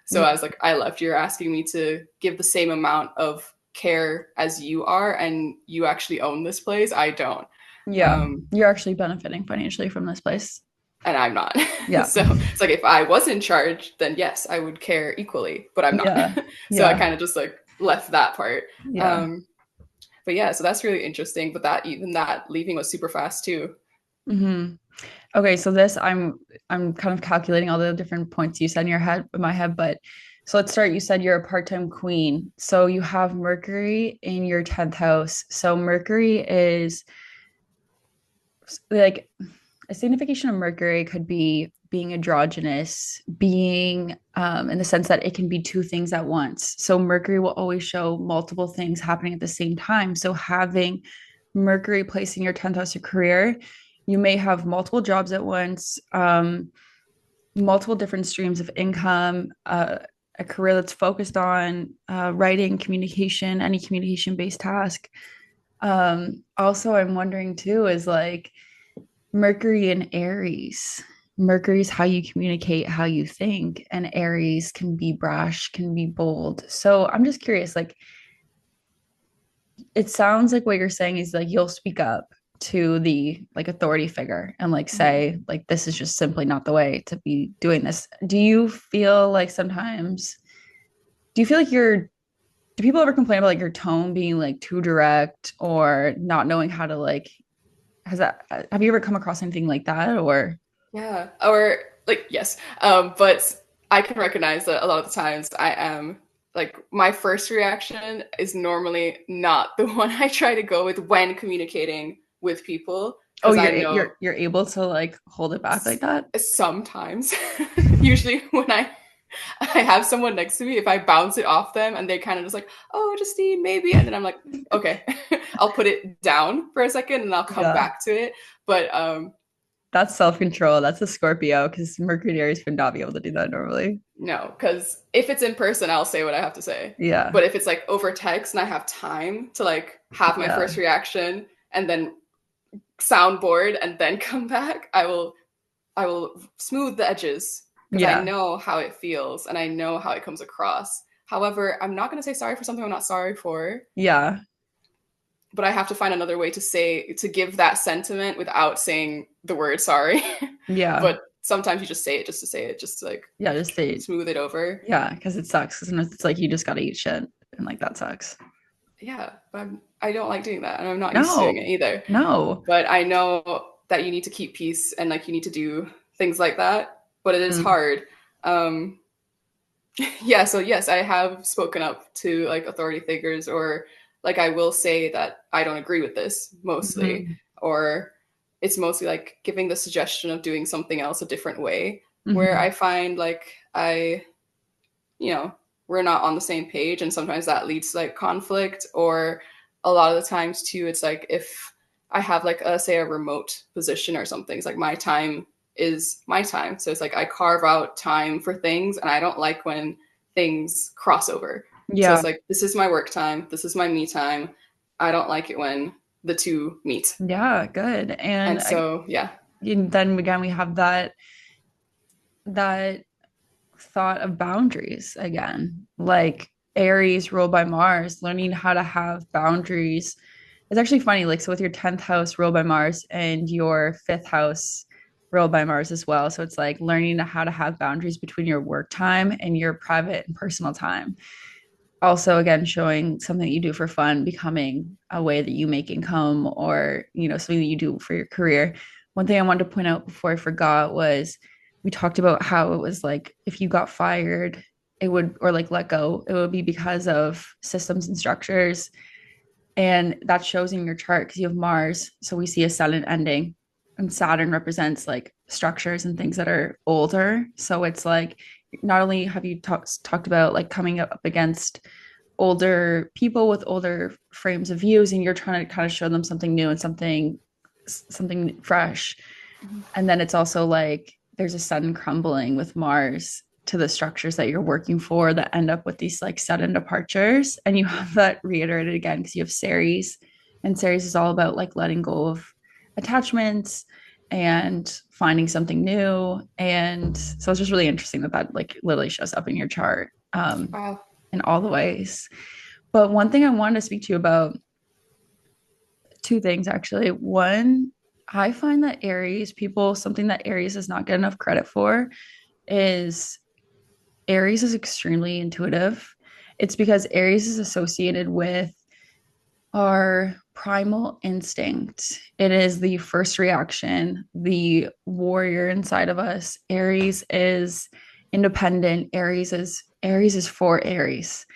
So I Yeah. was like, I left. You're asking me to give the same amount of care as you are, and you actually own this place. I don't. Yeah. Um, You're actually benefiting financially from this place. and I'm not. Yeah. So it's like if I was in charge, then yes, I would care equally, but I'm not. Yeah. So I Yeah. kind of just like left that part. Yeah. Um, but yeah, so that's really interesting. But that even that leaving was super fast too. Hmm. Okay, so this I'm kind of calculating all the different points you said in my head, but so let's start. You said you're a part-time queen. So you have Mercury in your 10th house. So Mercury is like a signification of Mercury could be being androgynous, being in the sense that it can be two things at once. So Mercury will always show multiple things happening at the same time. So having Mercury placing your 10th house of career, you may have multiple jobs at once, multiple different streams of income, a career that's focused on writing, communication, any communication based task. Also, I'm wondering too is like Mercury in Aries. Mercury's how you communicate, how you think, and Aries can be brash, can be bold. So I'm just curious, like, it sounds like what you're saying is like you'll speak up to the like authority figure and like Mhm. say like this is just simply not the way to be doing this. Do you feel like sometimes do you feel like you're do people ever complain about like your tone being like too direct or not knowing how to like has that have you ever come across anything like that or Yeah, or like yes, but I can recognize that a lot of the times I am like my first reaction is normally not the one I try to go with when communicating with people oh because I know you're able to like hold it back like that? sometimes, usually when I have someone next to me, if I bounce it off them and they kind of just like, oh, Justine, maybe, and then I'm like, okay, I'll put it down for a second and I'll come Yeah. back to it. But That's self-control. That's a Scorpio because Mercury and Aries would not be able to do that normally. no, because if it's in person, I'll say what I have to say. Yeah. But if it's like over text and I have time to like have my Yeah. first reaction and then soundboard and then come back, I will smooth the edges because I Yeah. know how it feels and I know how it comes across. However, I'm not going to say sorry for something I'm not sorry for, Yeah. but I have to find another way to give that sentiment without saying the word sorry. Yeah. But sometimes you just say it just to say it, just to like Yeah. Just say, smooth it over. yeah, because it sucks. Because it's like you just got to eat shit. And like that sucks. Yeah, but I don't like doing that and I'm not used to doing it No. either. No. But I know that you need to keep peace and like you need to do things like that, but it is Mm. hard. Um yeah, so yes, I have spoken up to like authority figures or like I will say that I don't agree with this mostly Hmm. or it's mostly like giving the suggestion of doing something else a different way where Hmm. I find like I you know, we're not on the same page and sometimes that leads to like conflict or a lot of the times too it's like if I have like a say a remote position or something it's like my time is my time so it's like I carve out time for things and I don't like when things cross over so Yeah. it's like this is my work time this is my me time I don't like it when the two meet Yeah. Good. and so yeah. And then again, we have that thought of boundaries again. Like Aries ruled by Mars, learning how to have boundaries. It's actually funny, like so with your 10th house ruled by Mars and your fifth house ruled by Mars as well. So it's like learning how to have boundaries between your work time and your private and personal time. Also, again, showing something that you do for fun, becoming a way that you make income or, something that you do for your career. One thing I wanted to point out before I forgot was we talked about how it was like if you got fired, it would, or like let go, it would be because of systems and structures. And that shows in your chart because you have Mars. So we see a sudden ending, and Saturn represents like structures and things that are older. So it's like not only have you talked about like coming up against older people with older frames of views, and you're trying to kind of show them something new and something something fresh. Mhm. And then it's also like there's a sudden crumbling with Mars to the structures that you're working for that end up with these like sudden departures. And you have that reiterated again because you have Ceres, and Ceres is all about like letting go of attachments and finding something new. And so it's just really interesting that that like literally shows up in your chart Wow. in all the ways. But one thing I wanted to speak to you about, two things actually. One, I find that Aries people, something that Aries does not get enough credit for is Aries is extremely intuitive. It's because Aries is associated with our primal instinct. It is the first reaction, the warrior inside of us. Aries is independent. Aries is for Aries.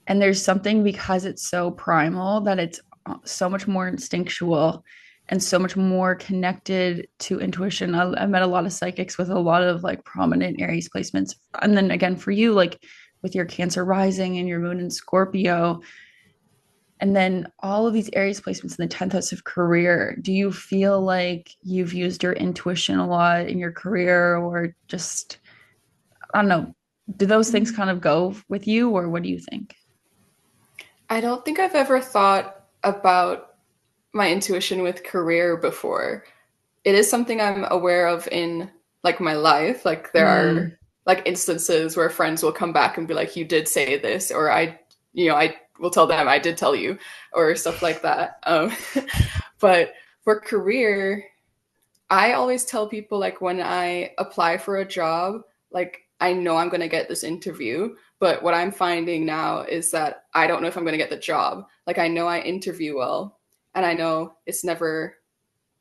And there's something because it's so primal that it's so much more instinctual and so much more connected to intuition. I met a lot of psychics with a lot of like prominent Aries placements. And then again, for you, like with your Cancer rising and your moon in Scorpio, and then all of these Aries placements in the 10th house of career, do you feel like you've used your intuition a lot in your career, or just, I don't know, do those things kind of go with you, or what do you think? I don't think I've ever thought about my intuition with career before. It is something I'm aware of in like my life. Like there are Mm, like instances where friends will come back and be like, "You did say this," or I will tell them I did tell you, or stuff like that. But for career, I always tell people like when I apply for a job, like I know I'm going to get this interview, but what I'm finding now is that I don't know if I'm going to get the job. Like I know I interview well, and I know it's never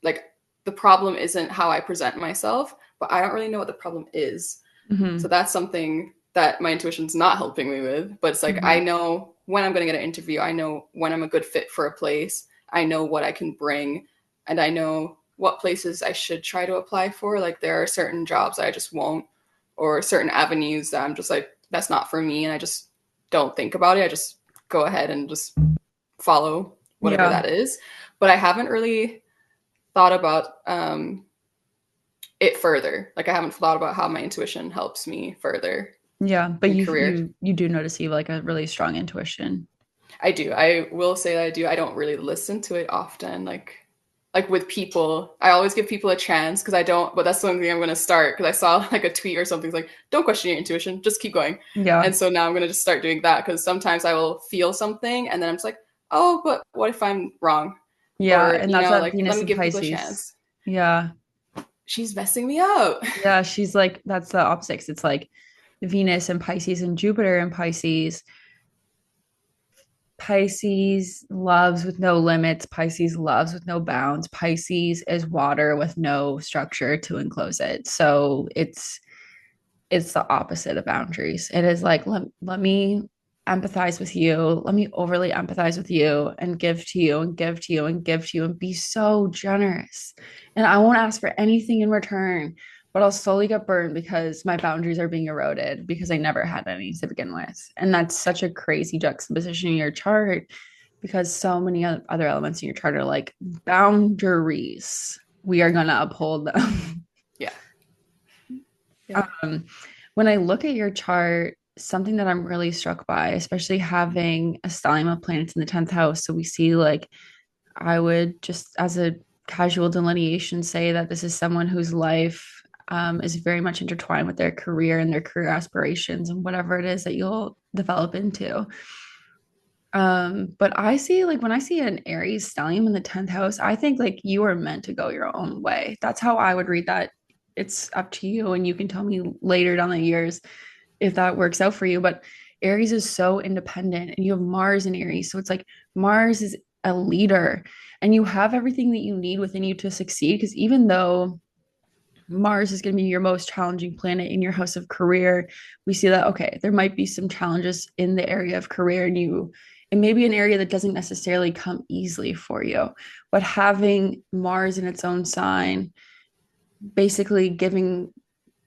like the problem isn't how I present myself, but I don't really know what the problem is. So hmm that's something that my intuition's not helping me with. But it's like I hmm know when I'm going to get an interview, I know when I'm a good fit for a place, I know what I can bring, and I know what places I should try to apply for. Like there are certain jobs I just won't, or certain avenues that I'm just like, that's not for me. And I just don't think about it. I just go ahead and just follow whatever Yeah. that is. But I haven't really thought about it further. Like I haven't thought about how my intuition helps me further Yeah. But in you career. you you do notice you have like a really strong intuition. I do. I will say that I do. I don't really listen to it often. Like with people, I always give people a chance because I don't. But that's something I'm going to start because I saw like a tweet or something like, "Don't question your intuition, just keep going." Yeah. And so now I'm going to just start doing that because sometimes I will feel something and then I'm just like, "Oh, but what if I'm wrong?" Yeah. Or And that's that like let Venus me in give people a Pisces. chance. Yeah. She's messing me up. Yeah. She's like, that's the opposites. It's like Venus and Pisces and Jupiter and Pisces. Pisces loves with no limits. Pisces loves with no bounds. Pisces is water with no structure to enclose it. So it's the opposite of boundaries. It is like let me empathize with you. Let me overly empathize with you and give to you and give to you and give to you and be so generous. And I won't ask for anything in return, but I'll slowly get burned because my boundaries are being eroded because I never had any to begin with. And that's such a crazy juxtaposition in your chart because so many other elements in your chart are like boundaries. We are going to uphold them. Yeah. Yeah. Um, when I look at your chart, something that I'm really struck by, especially having a stellium of planets in the 10th house. So we see, like, I would just as a casual delineation say that this is someone whose life is very much intertwined with their career and their career aspirations and whatever it is that you'll develop into. But I see like when I see an Aries stellium in the 10th house, I think like you are meant to go your own way. That's how I would read that. It's up to you, and you can tell me later down the years if that works out for you. But Aries is so independent, and you have Mars in Aries. So it's like Mars is a leader, and you have everything that you need within you to succeed. Because even though Mars is going to be your most challenging planet in your house of career, we see that, okay, there might be some challenges in the area of career, and it may be an area that doesn't necessarily come easily for you. But having Mars in its own sign, basically giving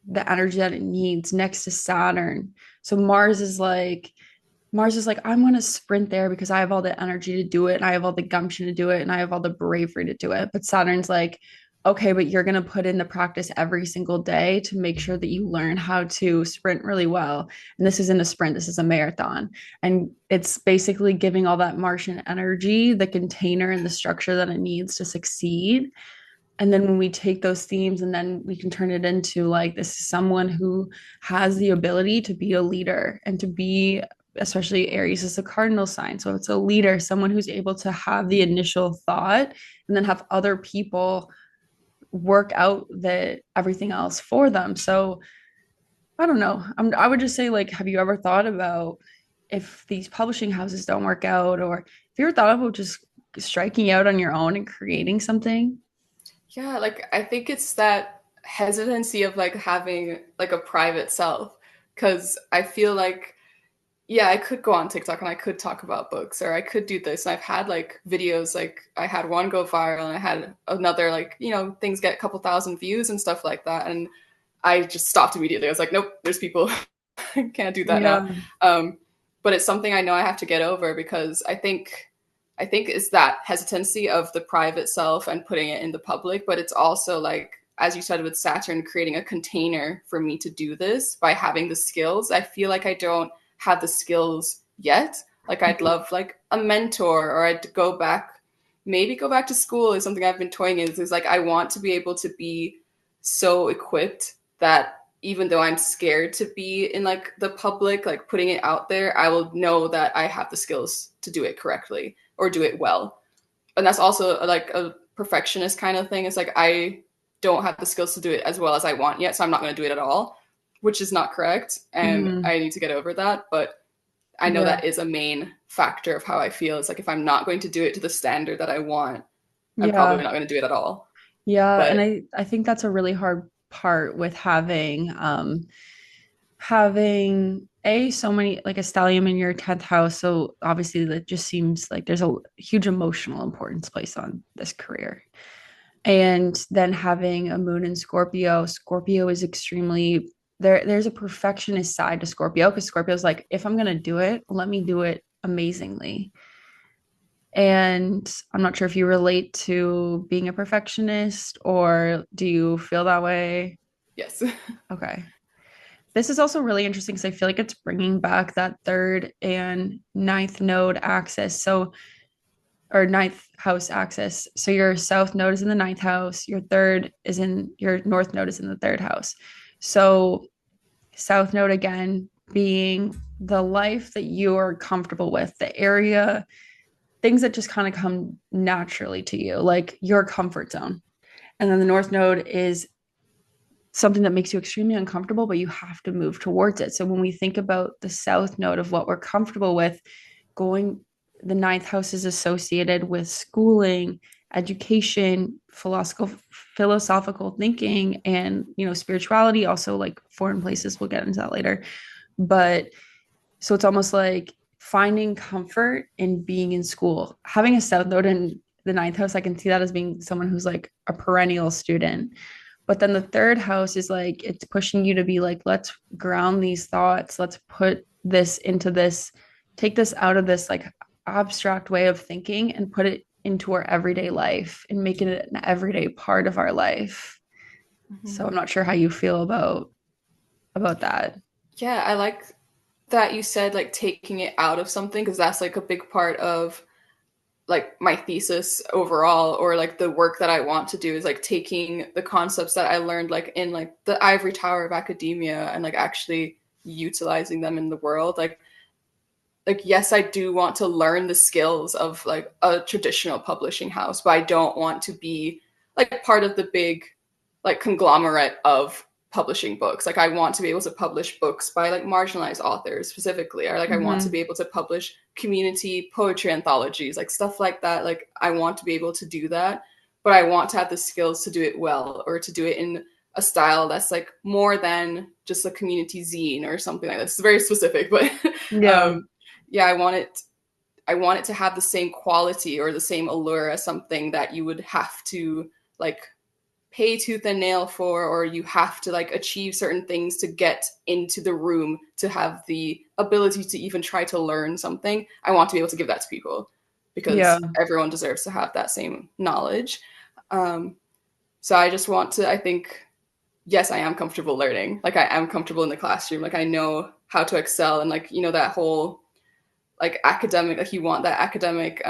the energy that it needs next to Saturn. So Mars is like Mars is like, I'm going to sprint there because I have all the energy to do it, and I have all the gumption to do it, and I have all the bravery to do it. But Saturn's like, okay, but you're going to put in the practice every single day to make sure that you learn how to sprint really well. And this isn't a sprint, this is a marathon. And it's basically giving all that Martian energy, the container and the structure that it needs to succeed. And then when we take those themes and then we can turn it into like, this is someone who has the ability to be a leader and to be, especially Aries is a cardinal sign, so it's a leader, someone who's able to have the initial thought and then have other people work out the everything else for them. So I don't know, I would just say, like, have you ever thought about, if these publishing houses don't work out, or if you ever thought about just striking out on your own and creating something? Yeah, like I think it's that hesitancy of like having like a private self, because I feel like, yeah, I could go on TikTok and I could talk about books, or I could do this. And I've had like videos, like I had one go viral and I had another, like, things get a couple thousand views and stuff like that. And I just stopped immediately. I was like, nope, there's people. I can't do that now. Yeah. Um, but it's something I know I have to get over, because I think it's that hesitancy of the private self and putting it in the public, but it's also like, as you said with Saturn, creating a container for me to do this by having the skills. I feel like I don't have the skills yet. Like I'd love like a mentor, or I'd maybe go back to school is something I've been toying in. Is like I want to be able to be so equipped that even though I'm scared to be in like the public, like putting it out there, I will know that I have the skills to do it correctly or do it well. And that's also like a perfectionist kind of thing. It's like I don't have the skills to do it as well as I want yet, so I'm not going to do it at all, which is not correct, and Mhm. I need to get over that. But I know Yeah. that is a main factor of how I feel. It's like if I'm not going to do it to the standard that I want, I'm probably Yeah. not going to do it at all. Yeah. And But I think that's a really hard part with having so many, like a stellium in your 10th house. So obviously that just seems like there's a huge emotional importance placed on this career. And then having a moon in Scorpio, Scorpio is extremely there's a perfectionist side to Scorpio, because Scorpio's like, if I'm gonna do it, let me do it amazingly. And I'm not sure if you relate to being a perfectionist, or do you feel that way? yes. Okay. This is also really interesting because I feel like it's bringing back that third and ninth node axis. So, or ninth house axis. So your south node is in the ninth house. Your north node is in the third house. So south node again being the life that you are comfortable with, the area, things that just kind of come naturally to you, like your comfort zone. And then the north node is something that makes you extremely uncomfortable, but you have to move towards it. So when we think about the south node of what we're comfortable with, going, the ninth house is associated with schooling, education, philosophical thinking, and spirituality, also like foreign places. We'll get into that later. But so it's almost like finding comfort in being in school. Having a south node in the ninth house, I can see that as being someone who's like a perennial student. But then the third house is like, it's pushing you to be like, let's ground these thoughts. Let's put this into this, take this out of this like abstract way of thinking and put it into our everyday life and make it an everyday part of our life. Mm-hmm. So I'm not sure how you feel about that. Yeah, I like that you said like taking it out of something, because that's like a big part of like my thesis overall, or like the work that I want to do, is like taking the concepts that I learned like in like the ivory tower of academia and like actually utilizing them in the world. Like yes, I do want to learn the skills of like a traditional publishing house, but I don't want to be like part of the big like conglomerate of publishing books. Like I want to be able to publish books by like marginalized authors specifically, or like I want to Mm-hmm. be able to publish community poetry anthologies, like stuff like that. Like I want to be able to do that, but I want to have the skills to do it well, or to do it in a style that's like more than just a community zine or something like that. It's very specific, but Yeah. um yeah, I want it to have the same quality or the same allure as something that you would have to like pay tooth and nail for, or you have to like achieve certain things to get into the room to have the ability to even try to learn something. I want to be able to give that to people Yeah. because everyone deserves to have that same knowledge. Um, so I just want to, I think, yes, I am comfortable learning. Like I am comfortable in the classroom. Like I know how to excel and like, you know, that whole like academic, like you want that academic,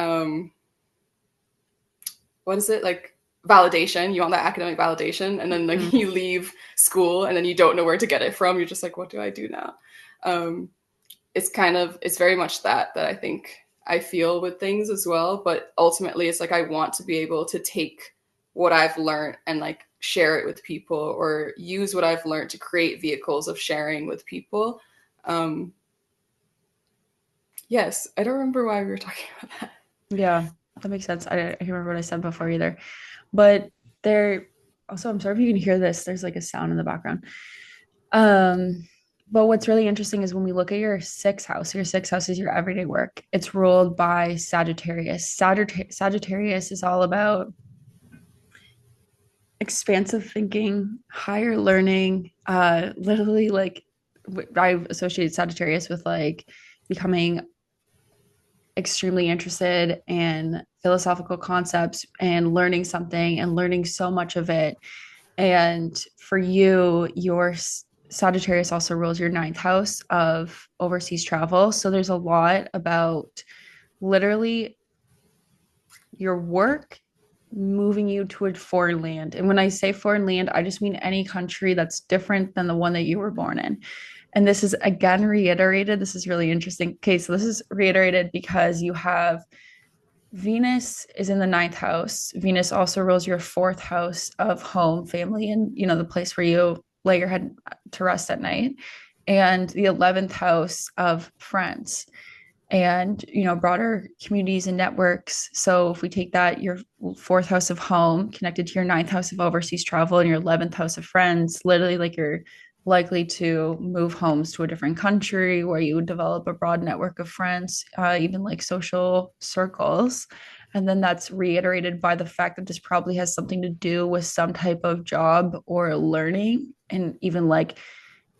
what is it? Like validation. You want that academic validation. And then like Mhm. you leave school and then you don't know where to get it from. You're just like, what do I do now? Um, it's kind of, it's very much that I think I feel with things as well. But ultimately it's like I want to be able to take what I've learned and like share it with people, or use what I've learned to create vehicles of sharing with people. Um, yes, I don't remember why we were talking about that. Yeah, that makes sense. I can't remember what I said before either. But there also, I'm sorry if you can hear this. There's like a sound in the background. Um, but what's really interesting is when we look at your sixth house is your everyday work. It's ruled by Sagittarius. Sagittarius is all about expansive thinking, higher learning, literally like I associate Sagittarius with like becoming extremely interested in philosophical concepts and learning something and learning so much of it. And for you, your Sagittarius also rules your ninth house of overseas travel. So there's a lot about literally your work moving you to a foreign land. And when I say foreign land, I just mean any country that's different than the one that you were born in. And this is again reiterated. This is really interesting. Okay, so this is reiterated because you have Venus is in the ninth house. Venus also rules your fourth house of home, family, and the place where you lay your head to rest at night, and the 11th house of friends and broader communities and networks. So if we take that, your fourth house of home connected to your ninth house of overseas travel and your 11th house of friends, literally like you're likely to move homes to a different country where you would develop a broad network of friends, even like social circles. And then that's reiterated by the fact that this probably has something to do with some type of job or learning, and even like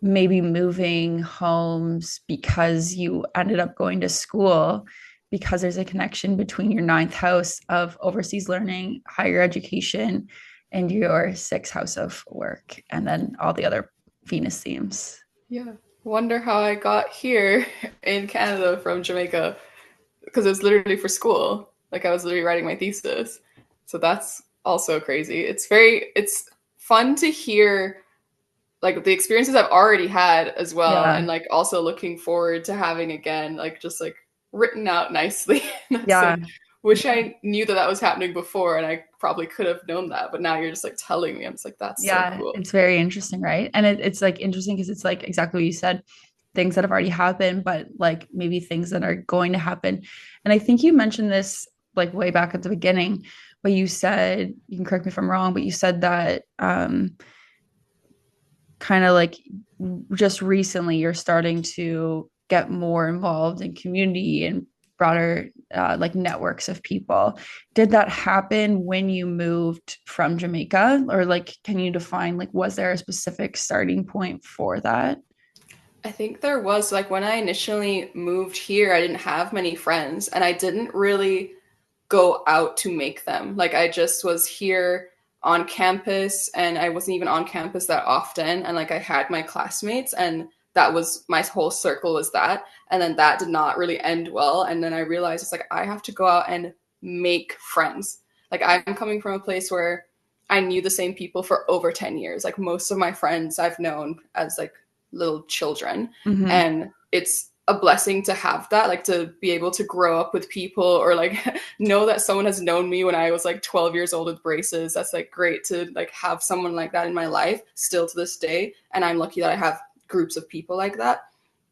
maybe moving homes because you ended up going to school, because there's a connection between your ninth house of overseas learning, higher education, and your sixth house of work, and then all the other Venus themes. Yeah. Wonder how I got here in Canada from Jamaica, because it was literally for school. Like I was literally writing my thesis. So that's also crazy. It's fun to hear like the experiences I've already had as well, and Yeah. like also looking forward to having again, like just like written out nicely. And that's Yeah. like, wish I knew that that was happening before, and I probably could have known that, but now you're just like telling me. I'm just like, that's so Yeah, cool. it's very interesting, right? And it's like interesting because it's like exactly what you said, things that have already happened, but like maybe things that are going to happen. And I think you mentioned this like way back at the beginning, but you said, you can correct me if I'm wrong, but you said that kind of like just recently you're starting to get more involved in community and broader like networks of people. Did that happen when you moved from Jamaica, or like can you define like was there a specific starting point for that? I think there was like when I initially moved here, I didn't have many friends and I didn't really go out to make them. Like I just was here on campus and I wasn't even on campus that often. And like I had my classmates and that was my whole circle was that. And then that did not really end well. And then I realized it's like I have to go out and make friends. Like I'm coming from a place where I knew the same people for over 10 years. Like most of my friends I've known as like little children. Mm-hmm. And it's a blessing to have that, like to be able to grow up with people or like know that someone has known me when I was like 12 years old with braces. That's like great to like have someone like that in my life still to this day. And I'm lucky that I have groups of people like that.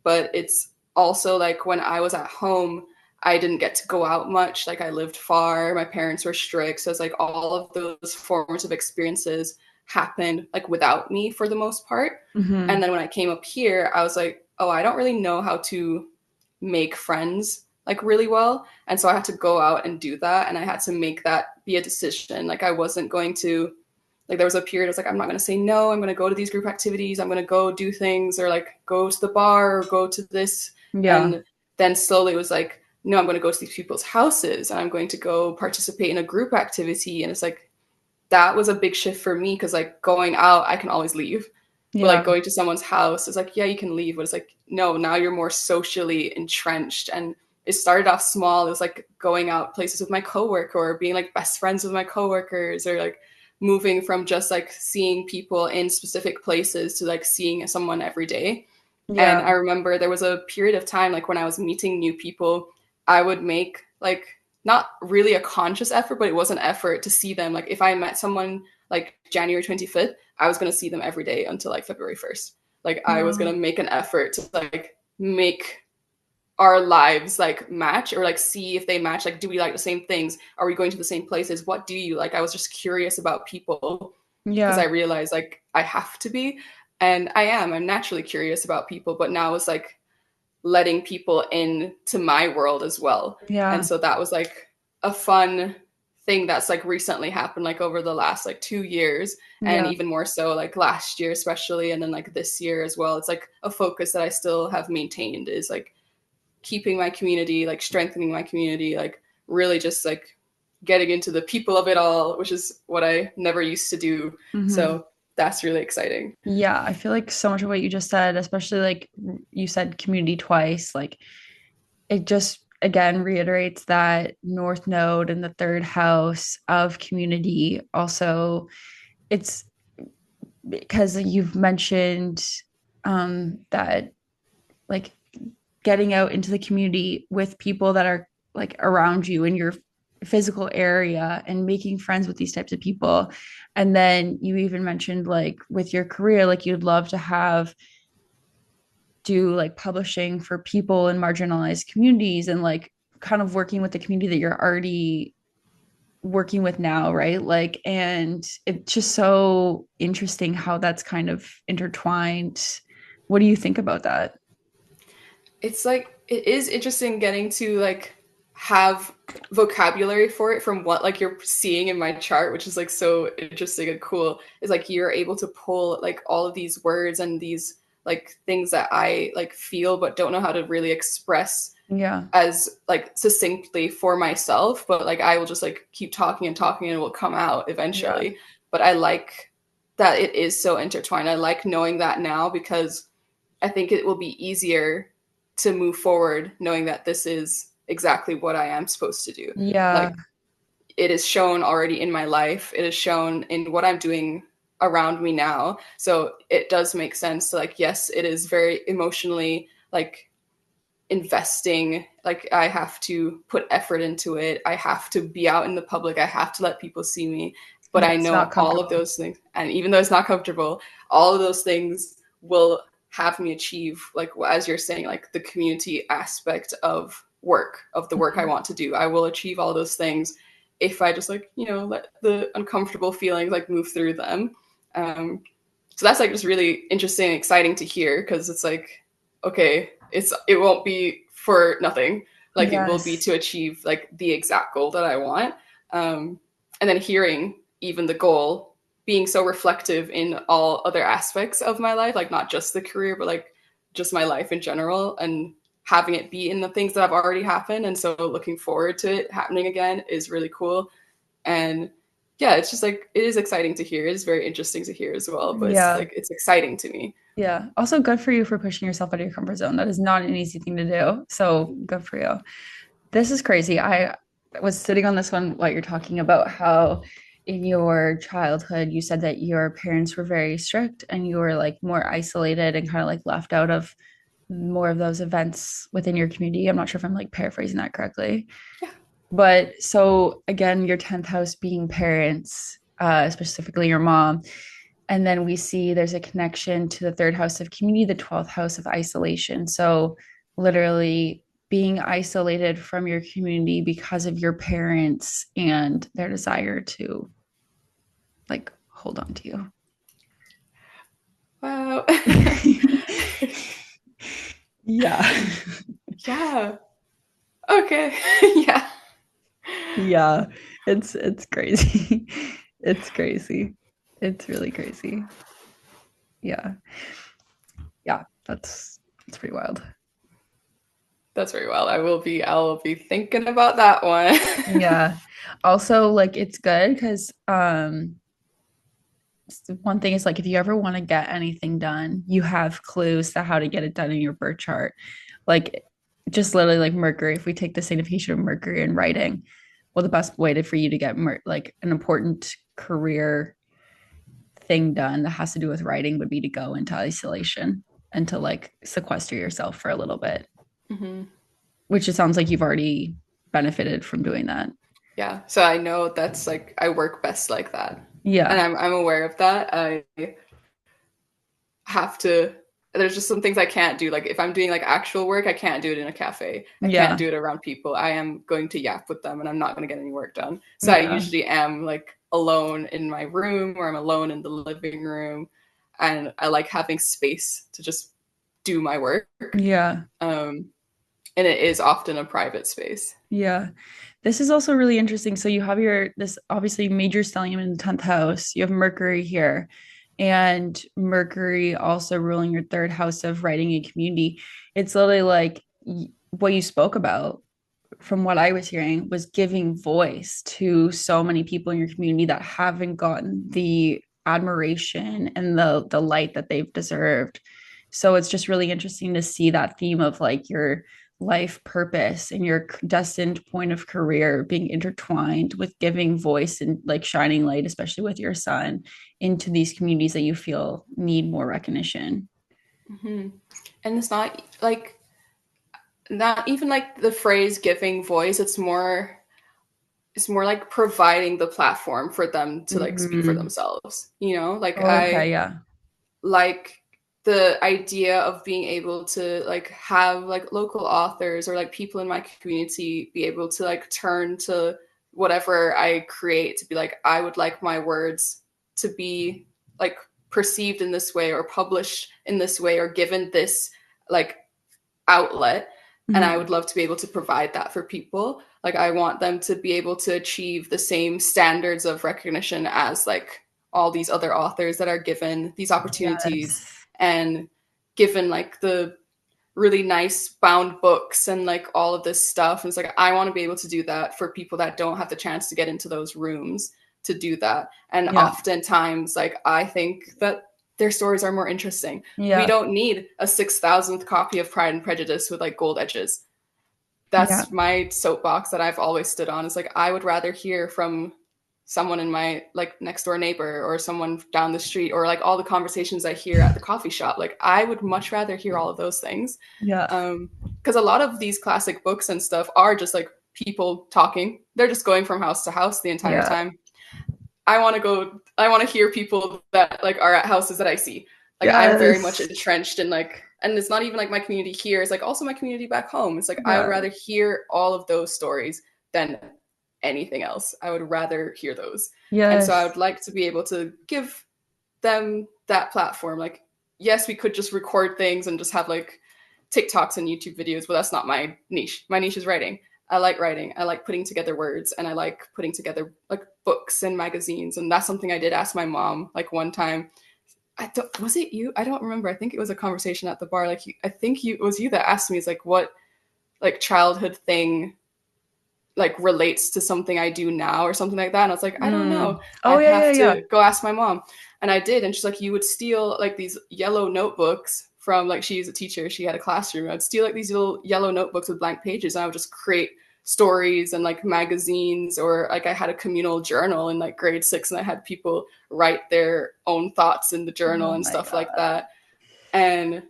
But it's also like when I was at home, I didn't get to go out much. Like I lived far, my parents were strict. So it's like all of those formative experiences happened like without me for the most part. Mm-hmm. And then when I came up here, I was like, oh, I don't really know how to make friends like really well. And so I had to go out and do that. And I had to make that be a decision. Like I wasn't going to Like there was a period I was like, I'm not going to say no. I'm going to go to these group activities. I'm going to go do things or like go to the bar or go to this. Yeah. And then slowly it was like, no, I'm going to go to these people's houses and I'm going to go participate in a group activity. And it's like, that was a big shift for me because like going out, I can always leave. But Yeah. like going to someone's house is like, yeah, you can leave. But it's like, no, now you're more socially entrenched. And it started off small. It was like going out places with my coworker or being like best friends with my coworkers or like moving from just like seeing people in specific places to like seeing someone every day. Yeah. And I remember there was a period of time, like when I was meeting new people, I would make like not really a conscious effort, but it was an effort to see them. Like if I met someone like January 25th, I was going to see them every day until like February 1st. Like I was going Wow. to make an effort to like make our lives like match or like see if they match. Like, do we like the same things? Are we going to the same places? What do you like? I was just curious about people because I Yeah. realized like I have to be. And I am. I'm naturally curious about people, but now it's like letting people in to my world as well. And Yeah. so that was like a fun thing that's like recently happened like over the last like 2 years and Yeah. even more so like last year especially and then like this year as well. It's like a focus that I still have maintained is like keeping my community, like strengthening my community, like really just like getting into the people of it all, which is what I never used to do. Hmm. So that's really exciting. Yeah, I feel like so much of what you just said, especially like you said community twice, like it just again reiterates that North Node and the third house of community. Also, it's because you've mentioned that like getting out into the community with people that are like around you in your physical area and making friends with these types of people. And then you even mentioned like with your career, like you'd love to have do like publishing for people in marginalized communities and like kind of working with the community that you're already working with now, right? Like, and it's just so interesting how that's kind of intertwined. What do you think about that? It's like it is interesting getting to like have vocabulary for it from what like you're seeing in my chart, which is like so interesting and cool. Is like you're able to pull like all of these words and these like things that I like feel but don't know how to really express Yeah. as like succinctly for myself, but like I will just like keep talking and talking and it will come out Yeah. eventually. But I like that it is so intertwined. I like knowing that now because I think it will be easier to move forward knowing that this is exactly what I am supposed to do. Yeah. Like it is shown already in my life. It is shown in what I'm doing around me now. So it does make sense to like, yes, it is very emotionally like investing. Like I have to put effort into it. I have to be out in the public. I have to let people see me. But Yeah. I It's not know all of comfortable. those things. And even though it's not comfortable, all of those things will have me achieve, like as you're saying, like the community aspect of work, of the work I Mhm. want to do. I will achieve all those things if I just like, let the uncomfortable feelings like move through them. Um, so that's like just really interesting and exciting to hear because it's like, okay, it won't be for nothing. Like it will be Yes. to achieve like the exact goal that I want. And then hearing even the goal being so reflective in all other aspects of my life, like not just the career, but like just my life in general, and having it be in the things that have already happened. And so looking forward to it happening again is really cool. And yeah, it's just like it is exciting to hear. It is very interesting to hear as well, but it's Yeah. like it's exciting to me. Yeah. Also good for you for pushing yourself out of your comfort zone. That is not an easy thing to do. So good for you. This is crazy. I was sitting on this one while you're talking about how in your childhood you said that your parents were very strict and you were like more isolated and kind of like left out of more of those events within your community. I'm not sure if I'm like paraphrasing that correctly. Yeah. But so again, your 10th house being parents, specifically your mom. And then we see there's a connection to the third house of community, the 12th house of isolation. So literally being isolated from your community because of your parents and their desire to like hold on to Wow. you. Yeah. Yeah. Okay. Yeah. Yeah. It's crazy. It's crazy. It's really crazy. Yeah. Yeah. That's pretty wild. That's very well. I'll be thinking about that one. Yeah. Also, like it's good because one thing is like if you ever want to get anything done, you have clues to how to get it done in your birth chart. Like just literally like Mercury, if we take the signification of Mercury in writing, well, the best way for you to get like an important career thing done that has to do with writing would be to go into isolation and to like sequester yourself for a little bit, Hmm. which it sounds like you've already benefited from doing that. Yeah. So I know that's like I work best like that. And Yeah. I'm aware of that. I have to there's just some things I can't do. Like if I'm doing like actual work, I can't do it in a cafe. I can't Yeah. do it around people. I am going to yap with them and I'm not going to get any work done. So I Yeah. usually am like alone in my room or I'm alone in the living room and I like having space to just do my work. Yeah. Um and it is often a private space. Yeah. This is also really interesting. So you have this obviously major stellium in the 10th house. You have Mercury here, and Mercury also ruling your third house of writing and community. It's literally like what you spoke about from what I was hearing was giving voice to so many people in your community that haven't gotten the admiration and the light that they've deserved. So it's just really interesting to see that theme of like your life purpose and your destined point of career being intertwined with giving voice and like shining light, especially with your son, into these communities that you feel need more recognition. Mm-hmm. And it's not even like the phrase giving voice, it's more like providing the platform for them to like speak for Mm-hmm. themselves, you know? Like Okay, I yeah. like the idea of being able to like have like local authors or like people in my community be able to like turn to whatever I create to be like I would like my words to be like perceived in this way or published in this way or given this like outlet, and I Mm-hmm. would love to be able to provide that for people. Like I want them to be able to achieve the same standards of recognition as like all these other authors that are given these opportunities Yes. and given like the really nice bound books and like all of this stuff. And it's like I want to be able to do that for people that don't have the chance to get into those rooms to do that. And Yeah. oftentimes like I think that their stories are more interesting. We Yeah. don't need a 6,000th copy of Pride and Prejudice with like gold edges. Yeah. That's my soapbox that I've always stood on. Is like I would rather hear from someone in my like next door neighbor or someone down the street or like all the conversations I hear at the coffee shop. Like I would much rather hear all of those things. Yeah. Because a lot of these classic books and stuff are just like people talking. They're just going from house to house the entire Yeah. time. I want to hear people that like are at houses that I see. Like I'm very much Yes. entrenched in like, and it's not even like my community here, it's like also my community back home. It's like I would Yeah. rather hear all of those stories than anything else. I would rather hear those. And so I Yes. would like to be able to give them that platform. Like, yes, we could just record things and just have like TikToks and YouTube videos, but that's not my niche. My niche is writing. I like writing. I like putting together words and I like putting together like books and magazines. And that's something I did ask my mom like one time. Was it you? I don't remember. I think it was a conversation at the bar. Like, I think it was you that asked me, is like, what like childhood thing like relates to something I do now or something like that. And I was like, I don't know. Mm. Oh I'd yeah, yeah, have yeah. to go ask my mom. And I did. And she's like, you would steal like these yellow notebooks from like she's a teacher. She had a classroom. I'd steal like these little yellow notebooks with blank pages and I would just create stories and like magazines or like I had a communal journal in like grade 6 and I had people write their own thoughts in the journal Oh and my stuff like God. that. And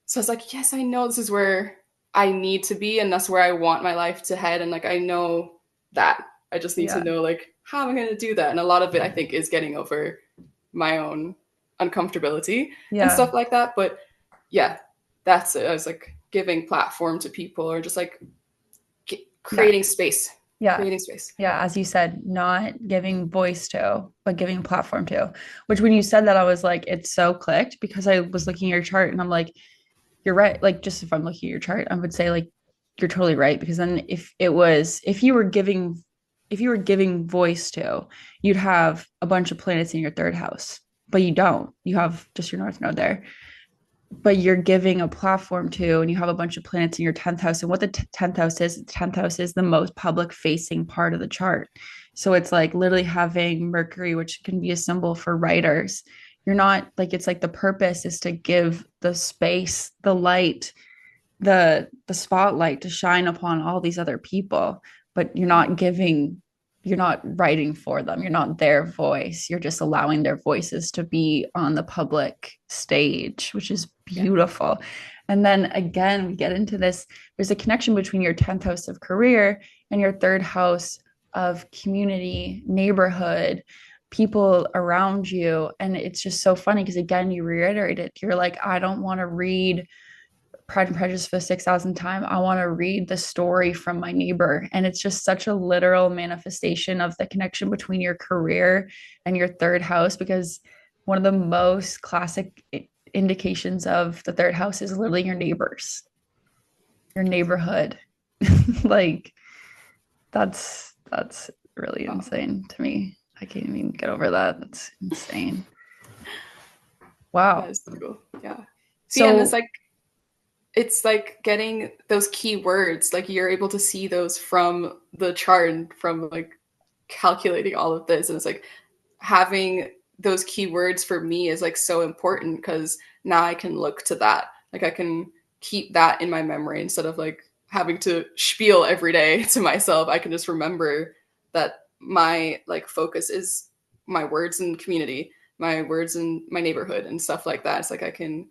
so I was like, yes, I know this is where I need to be and that's where I want my life to head. And like, I know that. I just need to Yeah. know, like, how am I going to do that? And a lot of it, I think, is getting over my own uncomfortability and Yeah. stuff like that. But yeah, that's it. I was like giving platform to people or just like Yeah. creating space, Yeah. creating space. Yeah. As you said, not giving voice to, but giving platform to. Which when you said that, I was like, it's so clicked because I was looking at your chart and I'm like, you're right. Like, just if I'm looking at your chart, I would say like you're totally right. Because then if you were giving if you were giving voice to, you'd have a bunch of planets in your third house, but you don't. You have just your north node there, but you're giving a platform to, and you have a bunch of planets in your 10th house. And what the 10th house is, the 10th house is the most public facing part of the chart. So it's like literally having Mercury, which can be a symbol for writers. You're not like, it's like the purpose is to give the space, the light, the spotlight to shine upon all these other people, but you're not writing for them, you're not their voice, you're just allowing their voices to be on the public stage, which is Yeah. beautiful. And then again, we get into this, there's a connection between your 10th house of career and your third house of community, neighborhood, people around you. And it's just so funny because again, you reiterate it, you're like, I don't want to read Pride and Prejudice for the 6,000th time. I want to read the story from my neighbor. And it's just such a literal manifestation of the connection between your career and your third house, because one of the most classic indications of the third house is literally your neighbors, your neighborhood. Like that's really Wow. insane to me. I can't even get over that. That's insane. Wow. That is so cool. Yeah. See, and So it's like getting those keywords, like you're able to see those from the chart and from like calculating all of this. And it's like having those keywords for me is like so important because now I can look to that. Like I can keep that in my memory instead of like having to spiel every day to myself. I can just remember that my like focus is my words and community, my words and my neighborhood and stuff like that. It's like I can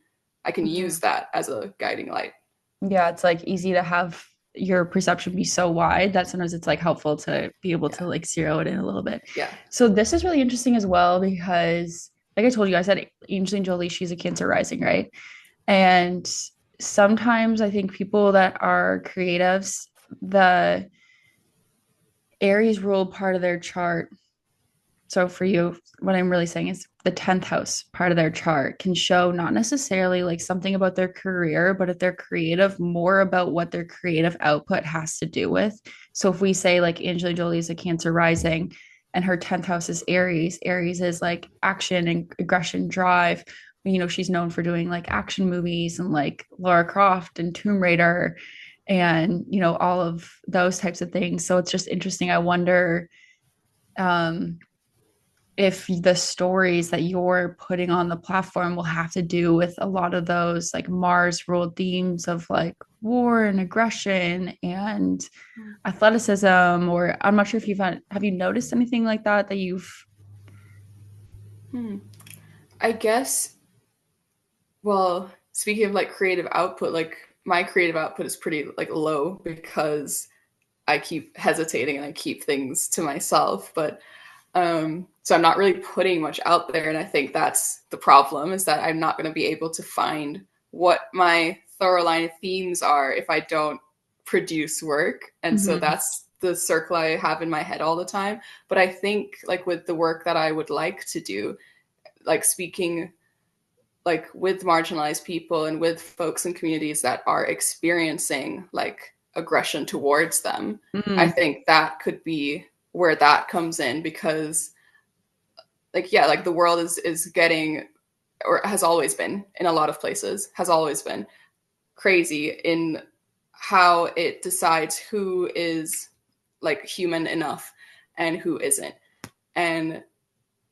use mhm. that as a guiding light. Yeah, it's like easy to have your perception be so wide that sometimes it's like helpful to be able Yeah. to like zero it in a little bit. Yeah. So this is really interesting as well because like I told you, I said Angelina Jolie, she's a Cancer rising, right? And sometimes I think people that are creatives, the Aries rule part of their chart, so for you, what I'm really saying is the 10th house part of their chart can show not necessarily like something about their career, but if they're creative, more about what their creative output has to do with. So if we say like Angelina Jolie is a Cancer rising and her 10th house is Aries, Aries is like action and aggression drive. You know, she's known for doing like action movies and like Lara Croft and Tomb Raider and, you know, all of those types of things. So it's just interesting. I wonder um if the stories that you're putting on the platform will have to do with a lot of those like Mars ruled themes of like war and aggression and athleticism, or I'm not sure if have you noticed anything like that that you've Hmm. I guess, well, speaking of like creative output, like my creative output is pretty like low because I keep hesitating and I keep things to myself. But so I'm not really putting much out there. And I think that's the problem is that I'm not going to be able to find what my thorough line of themes are if I don't produce work. And so Mhm. that's the circle I have in my head all the time. But I think like with the work that I would like to do, like speaking like with marginalized people and with folks and communities that are experiencing like aggression towards them, I Mhm. think that could be where that comes in because like yeah, like the world is getting or has always been in a lot of places has always been crazy in how it decides who is like human enough and who isn't. And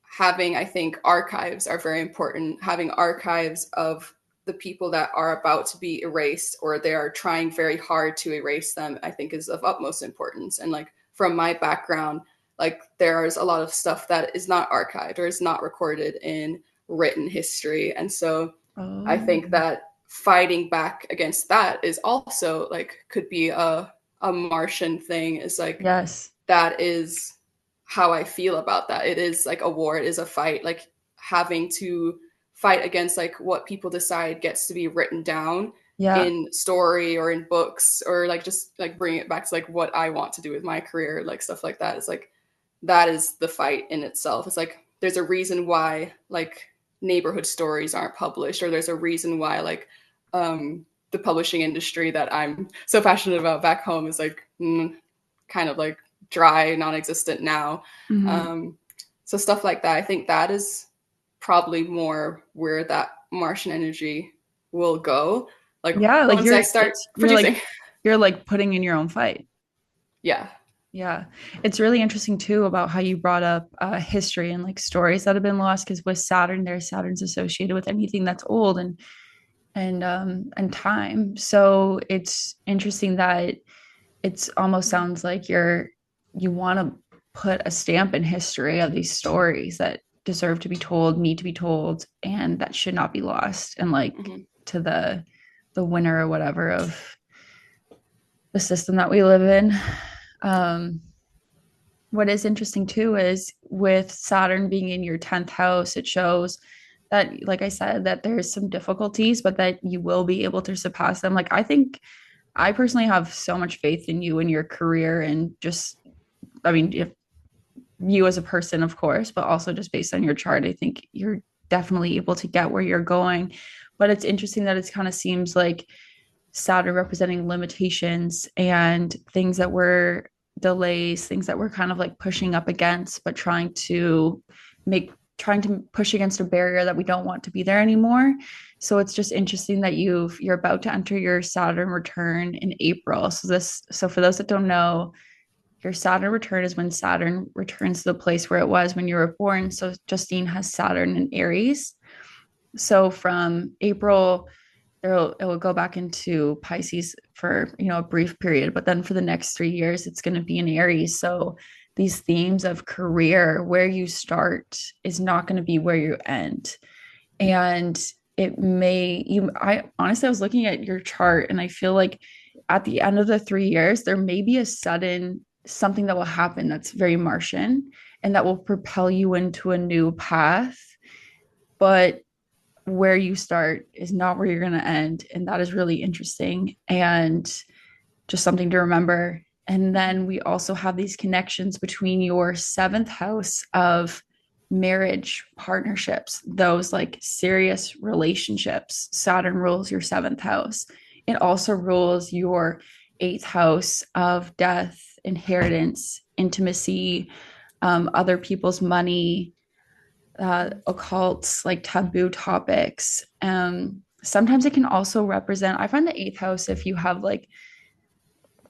having, I think, archives are very important. Having archives of the people that are about to be erased or they are trying very hard to erase them, I think is of utmost importance. And like from my background, like there's a lot of stuff that is not archived or is not recorded in written history. And so I Oh, think that fighting back against that is also like could be a Martian thing is like yes. that is how I feel about that. It is like a war, it is a fight, like having to fight against like what people decide gets to be written down Yeah. in story or in books or like just like bring it back to like what I want to do with my career, like stuff like that. It's like that is the fight in itself. It's like there's a reason why like neighborhood stories aren't published or there's a reason why like the publishing industry that I'm so passionate about back home is like kind of like dry, non-existent now. Mhm. Um, so stuff like that, I think that is probably more where that Martian energy will go. Like Yeah, like once I start producing. you're like putting in your own fight. Yeah. Yeah. It's really interesting too about how you brought up history and like stories that have been lost because with Saturn there, Saturn's associated with anything that's old and time. So it's interesting that it's almost sounds like you want to put a stamp in history of these stories that deserve to be told, need to be told, and that should not be lost and like Mm-hmm. to the winner or whatever of the system that we live in. Um, what is interesting too is with Saturn being in your 10th house, it shows that, like I said, that there's some difficulties, but that you will be able to surpass them. Like, I think I personally have so much faith in you and your career and just, I mean, if you as a person, of course, but also just based on your chart, I think you're definitely able to get where you're going. But it's interesting that it kind of seems like Saturn representing limitations and things that were delays, things that we're kind of like pushing up against, but trying to push against a barrier that we don't want to be there anymore. So it's just interesting that you're about to enter your Saturn return in April. So for those that don't know, your Saturn return is when Saturn returns to the place where it was when you were born. So Justine has Saturn in Aries. So from April it will go back into Pisces for a brief period, but then for the next 3 years, it's going to be in Aries. So these themes of career, where you start is not going to be where you end, and I honestly I was looking at your chart and I feel like at the end of the 3 years, there may be a sudden something that will happen that's very Martian and that will propel you into a new path, but where you start is not where you're going to end. And that is really interesting and just something to remember. And then we also have these connections between your seventh house of marriage partnerships, those like serious relationships. Saturn rules your seventh house. It also rules your eighth house of death, inheritance, intimacy, other people's money, occult, like taboo topics. Sometimes it can also represent, I find the eighth house, if you have like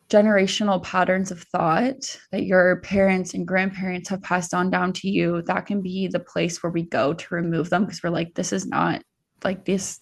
generational patterns of thought that your parents and grandparents have passed on down to you, that can be the place where we go to remove them because we're like, this is not like these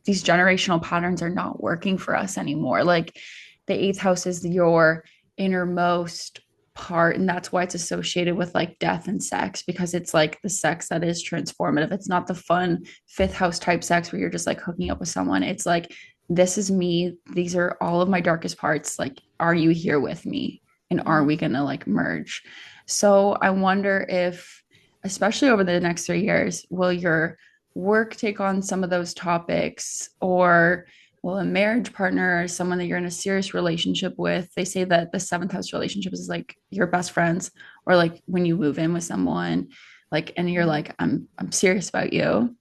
generational patterns are not working for us anymore. Like the eighth house is your innermost part, and that's why it's associated with like death and sex, because it's like the sex that is transformative. It's not the fun fifth house type sex where you're just like hooking up with someone. It's like, this is me, these are all of my darkest parts, like, are you here with me and are Mm-hmm. we going to like merge? So I wonder if, especially over the next 3 years, will your work take on some of those topics, or will a marriage partner or someone that you're in a serious relationship with, they say that the seventh house relationship is like your best friends, or like when you move in with someone, like, and you're Mm-hmm. like, I'm serious about you.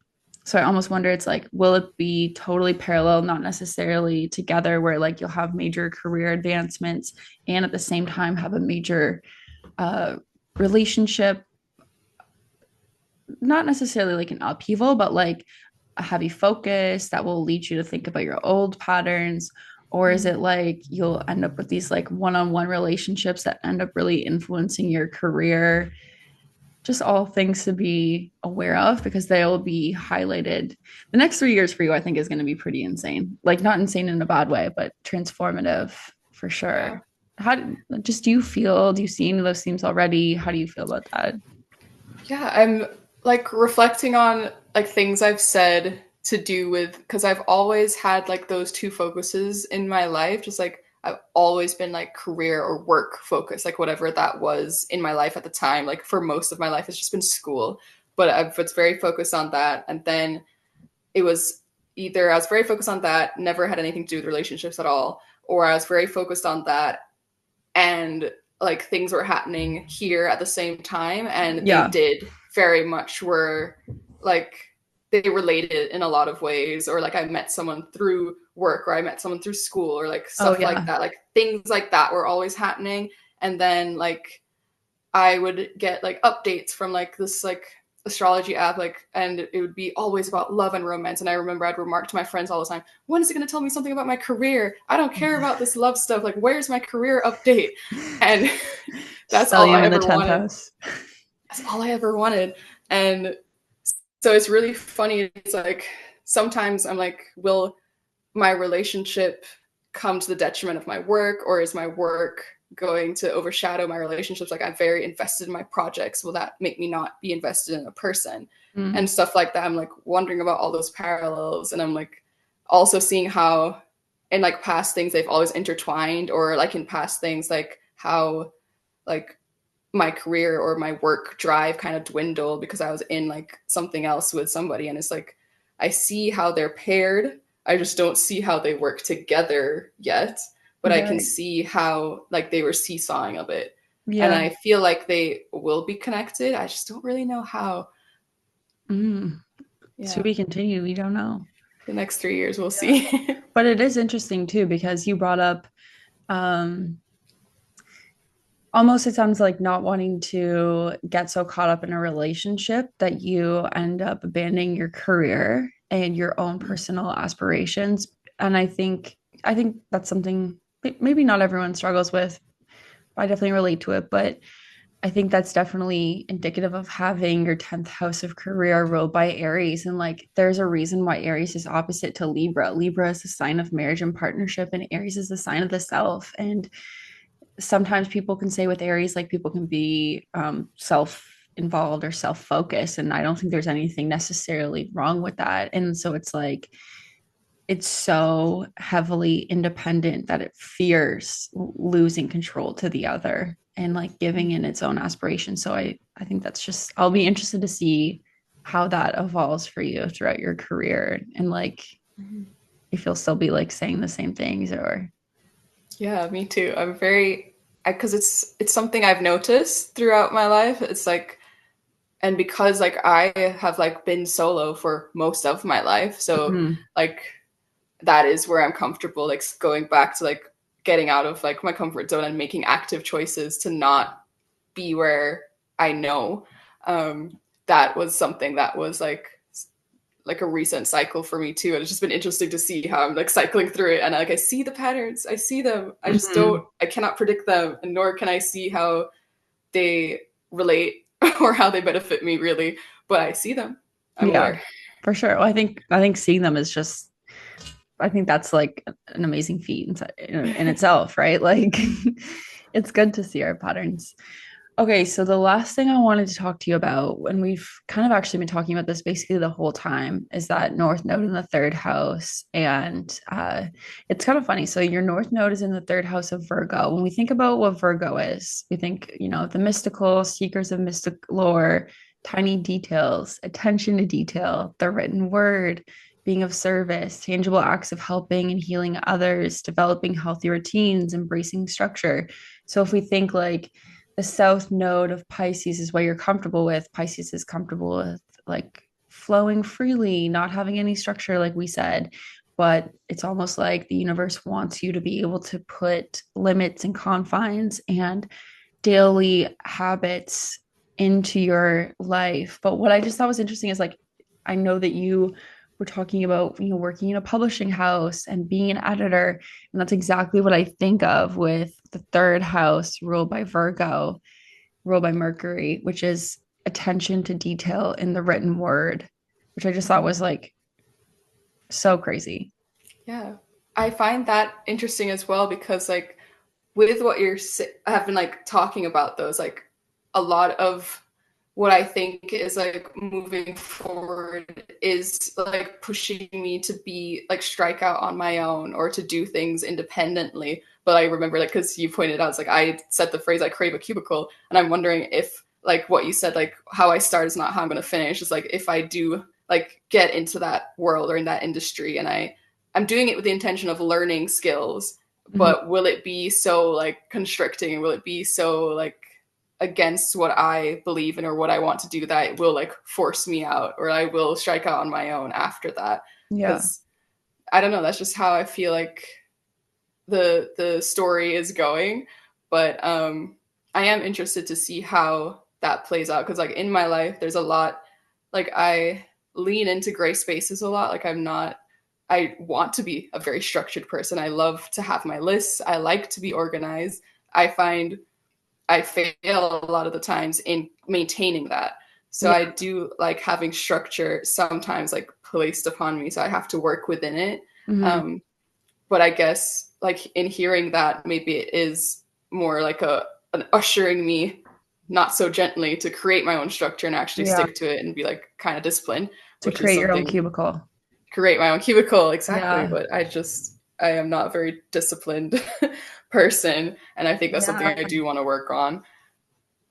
So I almost wonder, it's like, will it be totally parallel, not necessarily together, where like you'll have major career advancements and at the same time have a major uh, relationship, not necessarily like an upheaval, but like a heavy focus that will lead you to think about your old patterns? Or is Mm-hmm. it like you'll end up with these like one-on-one relationships that end up really influencing your career? Just all things to be aware of because they'll be highlighted. The next 3 years for you, I think, is going to be pretty insane. Like, not insane in a bad way, but transformative for Yeah. sure. How do you see any of those themes already? How do you feel about that? Yeah, I'm like reflecting on like things I've said to do with, because I've always had like those two focuses in my life. Just like I've always been like career or work focused, like whatever that was in my life at the time. Like for most of my life, it's just been school, but I was very focused on that. And then it was either I was very focused on that, never had anything to do with relationships at all, or I was very focused on that and like things were happening here at the same time and they Yeah. did very much were like they related in a lot of ways, or like I met someone through work or I met someone through school or like Oh, stuff like yeah. that, like things like that were always happening. And then like I would get like updates from like this like astrology app, like, and it would be always about love and romance. And I remember I'd remark to my friends all the time, when is it going to tell me something about my career? I don't care about this love stuff. Like, where's my career update? And that's all I Stellium in the ever 10th wanted. house. That's all I ever wanted. And so it's really funny. It's like sometimes I'm like, will my relationship come to the detriment of my work, or is my work going to overshadow my relationships? Like, I'm very invested in my projects, will that make me not be invested in a person? Mm. And stuff like that. I'm like wondering about all those parallels, and I'm like also seeing how in like past things they've always intertwined, or like in past things like how like my career or my work drive kind of dwindled because I was in like something else with somebody. And it's like I see how they're paired, I just don't see how they work together yet, but I can Right. see how like they were seesawing a bit. And Yeah. I feel like they will be connected. I just don't really know how. Mm. To Yeah. be continued. We don't know. The next 3 years we'll see. But it is interesting too, because you brought up um almost it sounds like not wanting to get so caught up in a relationship that you end up abandoning your career and your own personal aspirations. And I think that's something maybe not everyone struggles with. I definitely relate to it, but I think that's definitely indicative of having your 10th house of career ruled by Aries. And like, there's a reason why Aries is opposite to Libra. Libra is the sign of marriage and partnership, and Aries is the sign of the self. And sometimes people can say with Aries, like, people can be self involved or self focused. And I don't think there's anything necessarily wrong with that. And so it's like, it's so heavily independent that it fears losing control to the other and like giving in its own aspirations. So I think that's just, I'll be interested to see how that evolves for you throughout your career, and like if you'll still be like saying the same things or Yeah, me too. I'm very, because it's something I've noticed throughout my life. It's like, and because like I have like been solo for most of my life, so Mhm. like that is where I'm comfortable, like going back to like getting out of like my comfort zone and making active choices to not be where I know. That was something that was like a recent cycle for me too. And it's just been interesting to see how I'm like cycling through it, and like I see the patterns, I see them. I just don't, Mhm. I cannot predict them, and nor can I see how they relate or how they benefit me really. But I see them. I'm Yeah, aware. for sure. Well, I think seeing them is just, I think that's like an amazing feat in itself, right? Like it's good to see our patterns. Okay, so the last thing I wanted to talk to you about, and we've kind of actually been talking about this basically the whole time, is that North Node in the third house. And it's kind of funny. So your North Node is in the third house of Virgo. When we think about what Virgo is, we think, the mystical, seekers of mystic lore, tiny details, attention to detail, the written word, being of service, tangible acts of helping and healing others, developing healthy routines, embracing structure. So if we think like, the south node of Pisces is what you're comfortable with. Pisces is comfortable with like flowing freely, not having any structure, like we said. But it's almost like the universe wants you to be able to put limits and confines and daily habits into your life. But what I just thought was interesting is like, I know that you were talking about, working in a publishing house and being an editor. And that's exactly what I think of with the third house ruled by Virgo, ruled by Mercury, which is attention to detail in the written word, which I just thought was like so crazy. Yeah. I find that interesting as well because like with what you're have been like talking about those like a lot of what I think is like moving forward is like pushing me to be like strike out on my own or to do things independently. But I remember like because you pointed out, it's like I said the phrase I crave a cubicle, and I'm wondering if like what you said, like how I start is not how I'm gonna finish. It's like if I do like get into that world or in that industry and I'm doing it with the intention of learning skills, Mhm. but will it be so like constricting and will it be so like against what I believe in or what I want to do that it will like force me out or I will strike out on my own after that? Yeah. Because I don't know, that's just how I feel like the story is going. But I am interested to see how that plays out, because like in my life there's a lot, like I lean into gray spaces a lot. Like I want to be a very structured person. I love to have my lists. I like to be organized. I find I fail a lot of the times in maintaining that. So I Yeah. do like having structure sometimes like placed upon me. So I have to work within it. Hmm. Um, but I guess like in hearing that, maybe it is more like an ushering me not so gently to create my own structure and actually Yeah. stick to it and be like kind of disciplined, To which is create your own something, cubicle. create my own cubicle exactly. Yeah. But I am not a very disciplined person, and I think that's something Yeah. I do want to work on.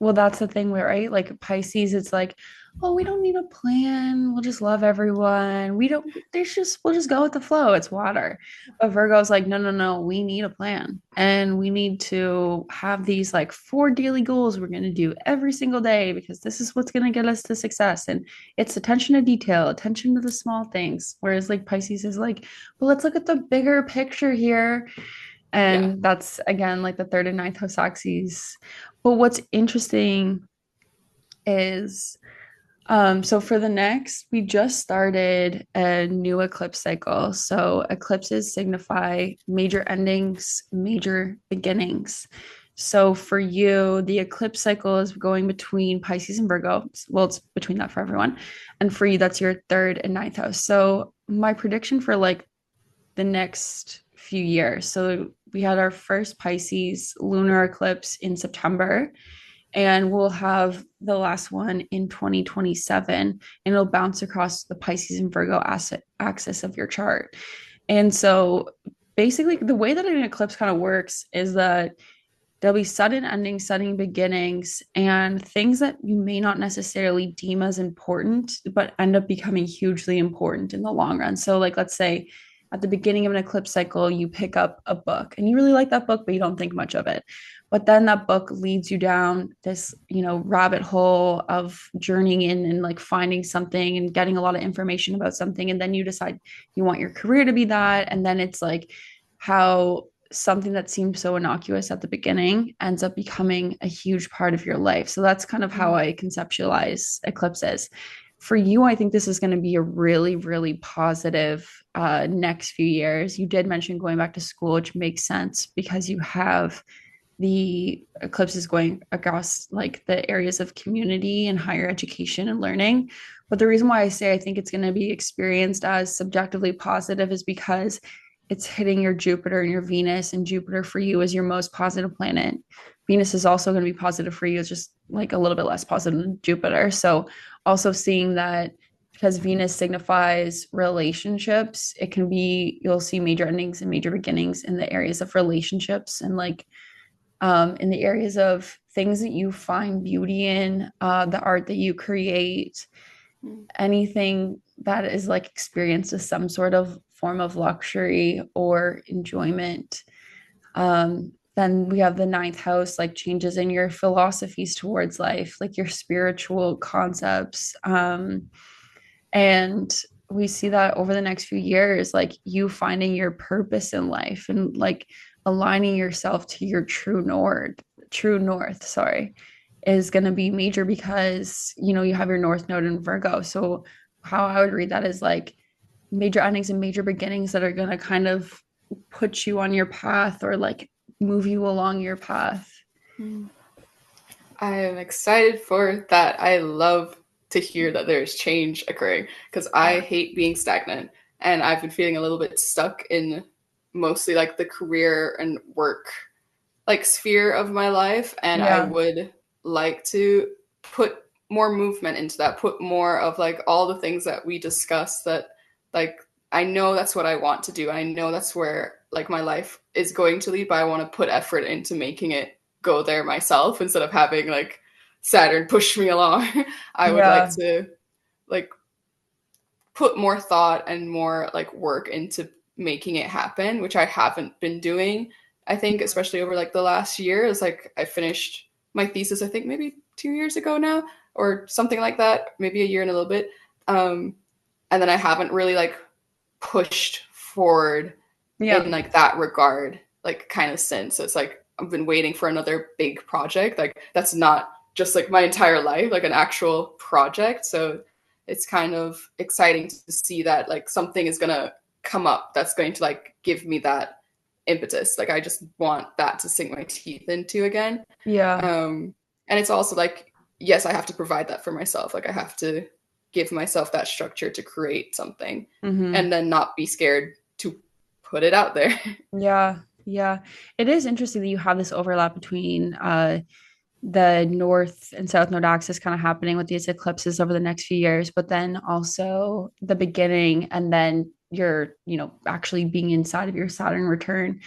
Well, that's the thing, right? Like Pisces, it's like, oh, we don't need a plan. We'll just love everyone. We don't, there's just, we'll just go with the flow. It's water. But Virgo's like, no, no, no, we need a plan. And we need to have these like four daily goals we're going to do every single day because this is what's going to get us to success. And it's attention to detail, attention to the small things. Whereas like Pisces is like, well, let's look at the bigger picture here. Yeah. And that's again like the third and ninth house axes. But what's interesting is so for the next, we just started a new eclipse cycle. So eclipses signify major endings, major beginnings. So for you, the eclipse cycle is going between Pisces and Virgo. Well, it's between that for everyone. And for you, that's your third and ninth house. So my prediction for like the next few years. So we had our first Pisces lunar eclipse in September, and we'll have the last one in 2027, and it'll bounce across the Pisces and Virgo axis of your chart. And so basically, the way that an eclipse kind of works is that there'll be sudden endings, sudden beginnings, and things that you may not necessarily deem as important, but end up becoming hugely important in the long run. So, like, let's say at the beginning of an eclipse cycle, you pick up a book and you really like that book, but you don't think much of it. But then that book leads you down this, rabbit hole of journeying in and like finding something and getting a lot of information about something. And then you decide you want your career to be that. And then it's like how something that seems so innocuous at the beginning ends up becoming a huge part of your life. So that's kind of how I conceptualize eclipses. For you, I think this is going to be a really, really positive next few years. You did mention going back to school, which makes sense because you have the eclipses going across like the areas of community and higher education and learning. But the reason why I say I think it's going to be experienced as subjectively positive is because it's hitting your Jupiter and your Venus, and Jupiter for you is your most positive planet. Venus is also going to be positive for you. It's just like a little bit less positive than Jupiter. So also seeing that because Venus signifies relationships, it can be, you'll see major endings and major beginnings in the areas of relationships and like in the areas of things that you find beauty in, the art that you create, anything that is like experienced as some sort of form of luxury or enjoyment. Then we have the ninth house, like changes in your philosophies towards life, like your spiritual concepts. And we see that over the next few years, like you finding your purpose in life and like aligning yourself to your true north, sorry, is going to be major because, you have your north node in Virgo. So how I would read that is like major endings and major beginnings that are going to kind of put you on your path or like move you along your path. I am excited for that. I love to hear that there's change occurring because I Yeah. hate being stagnant, and I've been feeling a little bit stuck in mostly like the career and work like sphere of my life, and I Yeah. would like to put more movement into that, put more of like all the things that we discussed, that like I know that's what I want to do. I know that's where like my life is going to lead, but I want to put effort into making it go there myself instead of having like Saturn push me along. I would like Yeah. to like put more thought and more like work into making it happen, which I haven't been doing. I think especially over like the last year is like I finished my thesis, I think maybe 2 years ago now or something like that, maybe a year and a little bit. And then I haven't really like pushed forward Yeah. in like that regard, like kind of since. So it's like I've been waiting for another big project. Like that's not just like my entire life, like an actual project. So it's kind of exciting to see that like something is gonna come up that's going to like give me that impetus. Like I just want that to sink my teeth into again. Yeah. And it's also like, yes, I have to provide that for myself. Like I have to give myself that structure to create something Hmm. and then not be scared to put it out there. Yeah. Yeah. It is interesting that you have this overlap between the north and south node axis kind of happening with these eclipses over the next few years, but then also the beginning and then you're, actually being inside of your Saturn return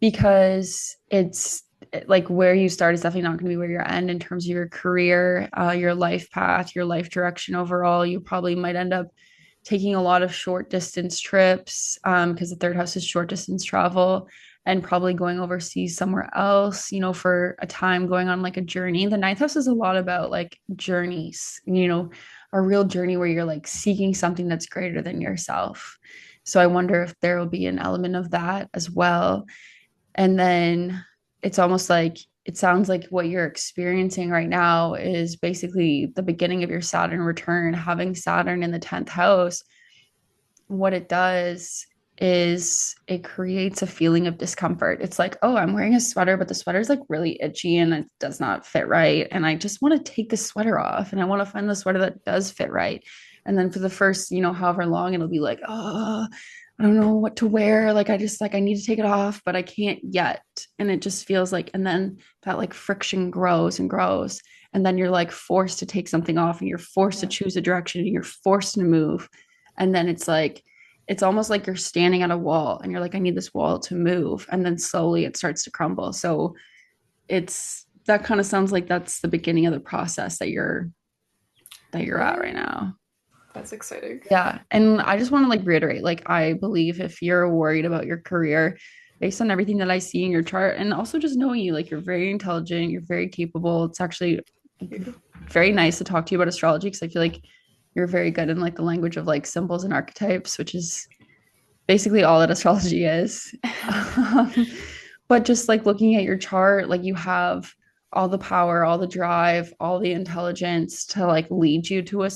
because it's like where you start is definitely not going to be where you end in terms of your career, your life path, your life direction overall. You probably might end up taking a lot of short distance trips because the third house is short distance travel and probably going overseas somewhere else, for a time going on like a journey. The ninth house is a lot about like journeys, a real journey where you're like seeking something that's greater than yourself. So I wonder if there will be an element of that as well. And then it's almost like it sounds like what you're experiencing right now is basically the beginning of your Saturn return, having Saturn in the 10th house. What it does is it creates a feeling of discomfort. It's like, oh, I'm wearing a sweater, but the sweater is like really itchy and it does not fit right. And I just want to take the sweater off and I want to find the sweater that does fit right. And then for the first, however long, it'll be like, oh, I don't know what to wear. Like, I just like, I need to take it off, but I can't yet. And it just feels like, and then that like friction grows and grows. And then you're like forced to take something off and you're forced to Yeah. choose a direction and you're forced to move. And then it's like, it's almost like you're standing at a wall and you're like, I need this wall to move. And then slowly it starts to crumble. So it's that kind of sounds like that's the beginning of the process that you're at right Oh, now. that's exciting. Yeah. And I just want to like reiterate, like I believe if you're worried about your career based on everything that I see in your chart and also just knowing you, like you're very intelligent, you're very capable. It's actually very nice to talk to you about astrology because I feel like you're very good in like the language of like symbols and archetypes, which is basically all that astrology is. Um, but just like looking at your chart, like you have all the power, all the drive, all the intelligence to like lead you to a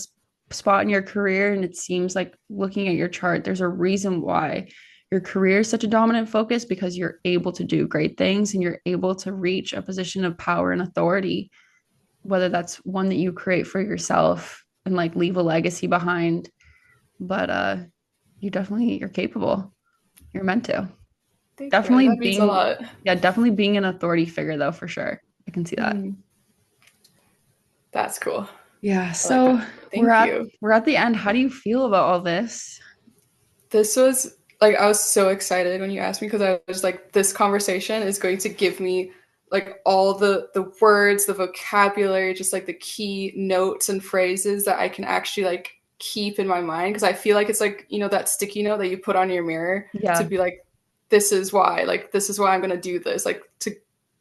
spot in your career. And it seems like looking at your chart, there's a reason why your career is such a dominant focus because you're able to do great things and you're able to reach a position of power and authority, whether that's one that you create for yourself and like leave a legacy behind. But you're capable. You're meant to. Thank you. Definitely That means a being, lot. yeah, definitely being an authority figure though, for sure. I can see that. Mm, that's cool. Yeah. I like So that. we're Thank at you. we're at the end. How do you feel about all this? This was like I was so excited when you asked me because I was like, this conversation is going to give me like all the words, the vocabulary, just like the key notes and phrases that I can actually like keep in my mind because I feel like it's like, that sticky note that you put on your mirror to Yeah. be like this is why I'm gonna do this. Like to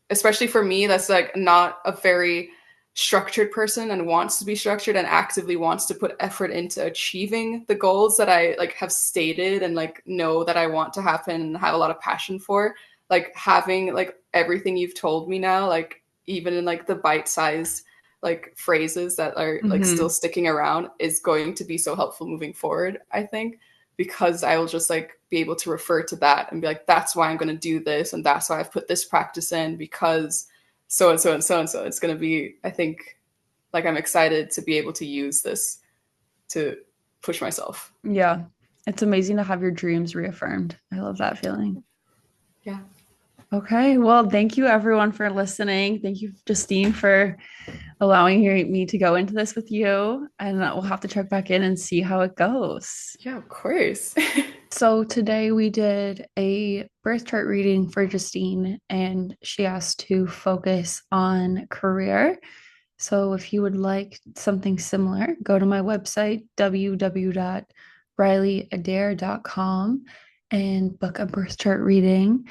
especially for me, that's like not a very structured person and wants to be structured and actively wants to put effort into achieving the goals that I like have stated and like know that I want to happen and have a lot of passion for. Like having like everything you've told me now, like even in like the bite-sized like phrases that are like still Hmm. sticking around is going to be so helpful moving forward, I think, because I will just like be able to refer to that and be like, that's why I'm going to do this. And that's why I've put this practice in because so and so and so and so. It's going to be, I think, like I'm excited to be able to use this to push myself. Yeah. It's amazing to have your dreams reaffirmed. I love that feeling. Yeah. Okay. Well, thank you everyone for listening. Thank you, Justine, for allowing me to go into this with you. And we'll have to check back in and see how it goes. Yeah, of course. So today we did a birth chart reading for Justine, and she asked to focus on career. So if you would like something similar, go to my website, www.rileyadair.com, and book a birth chart reading.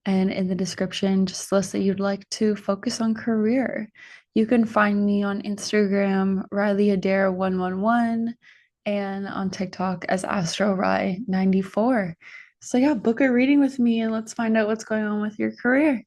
And in the description, just list that you'd like to focus on career. You can find me on Instagram, RileyAdair111, and on TikTok as AstroRye94. So yeah, book a reading with me and let's find out what's going on with your career.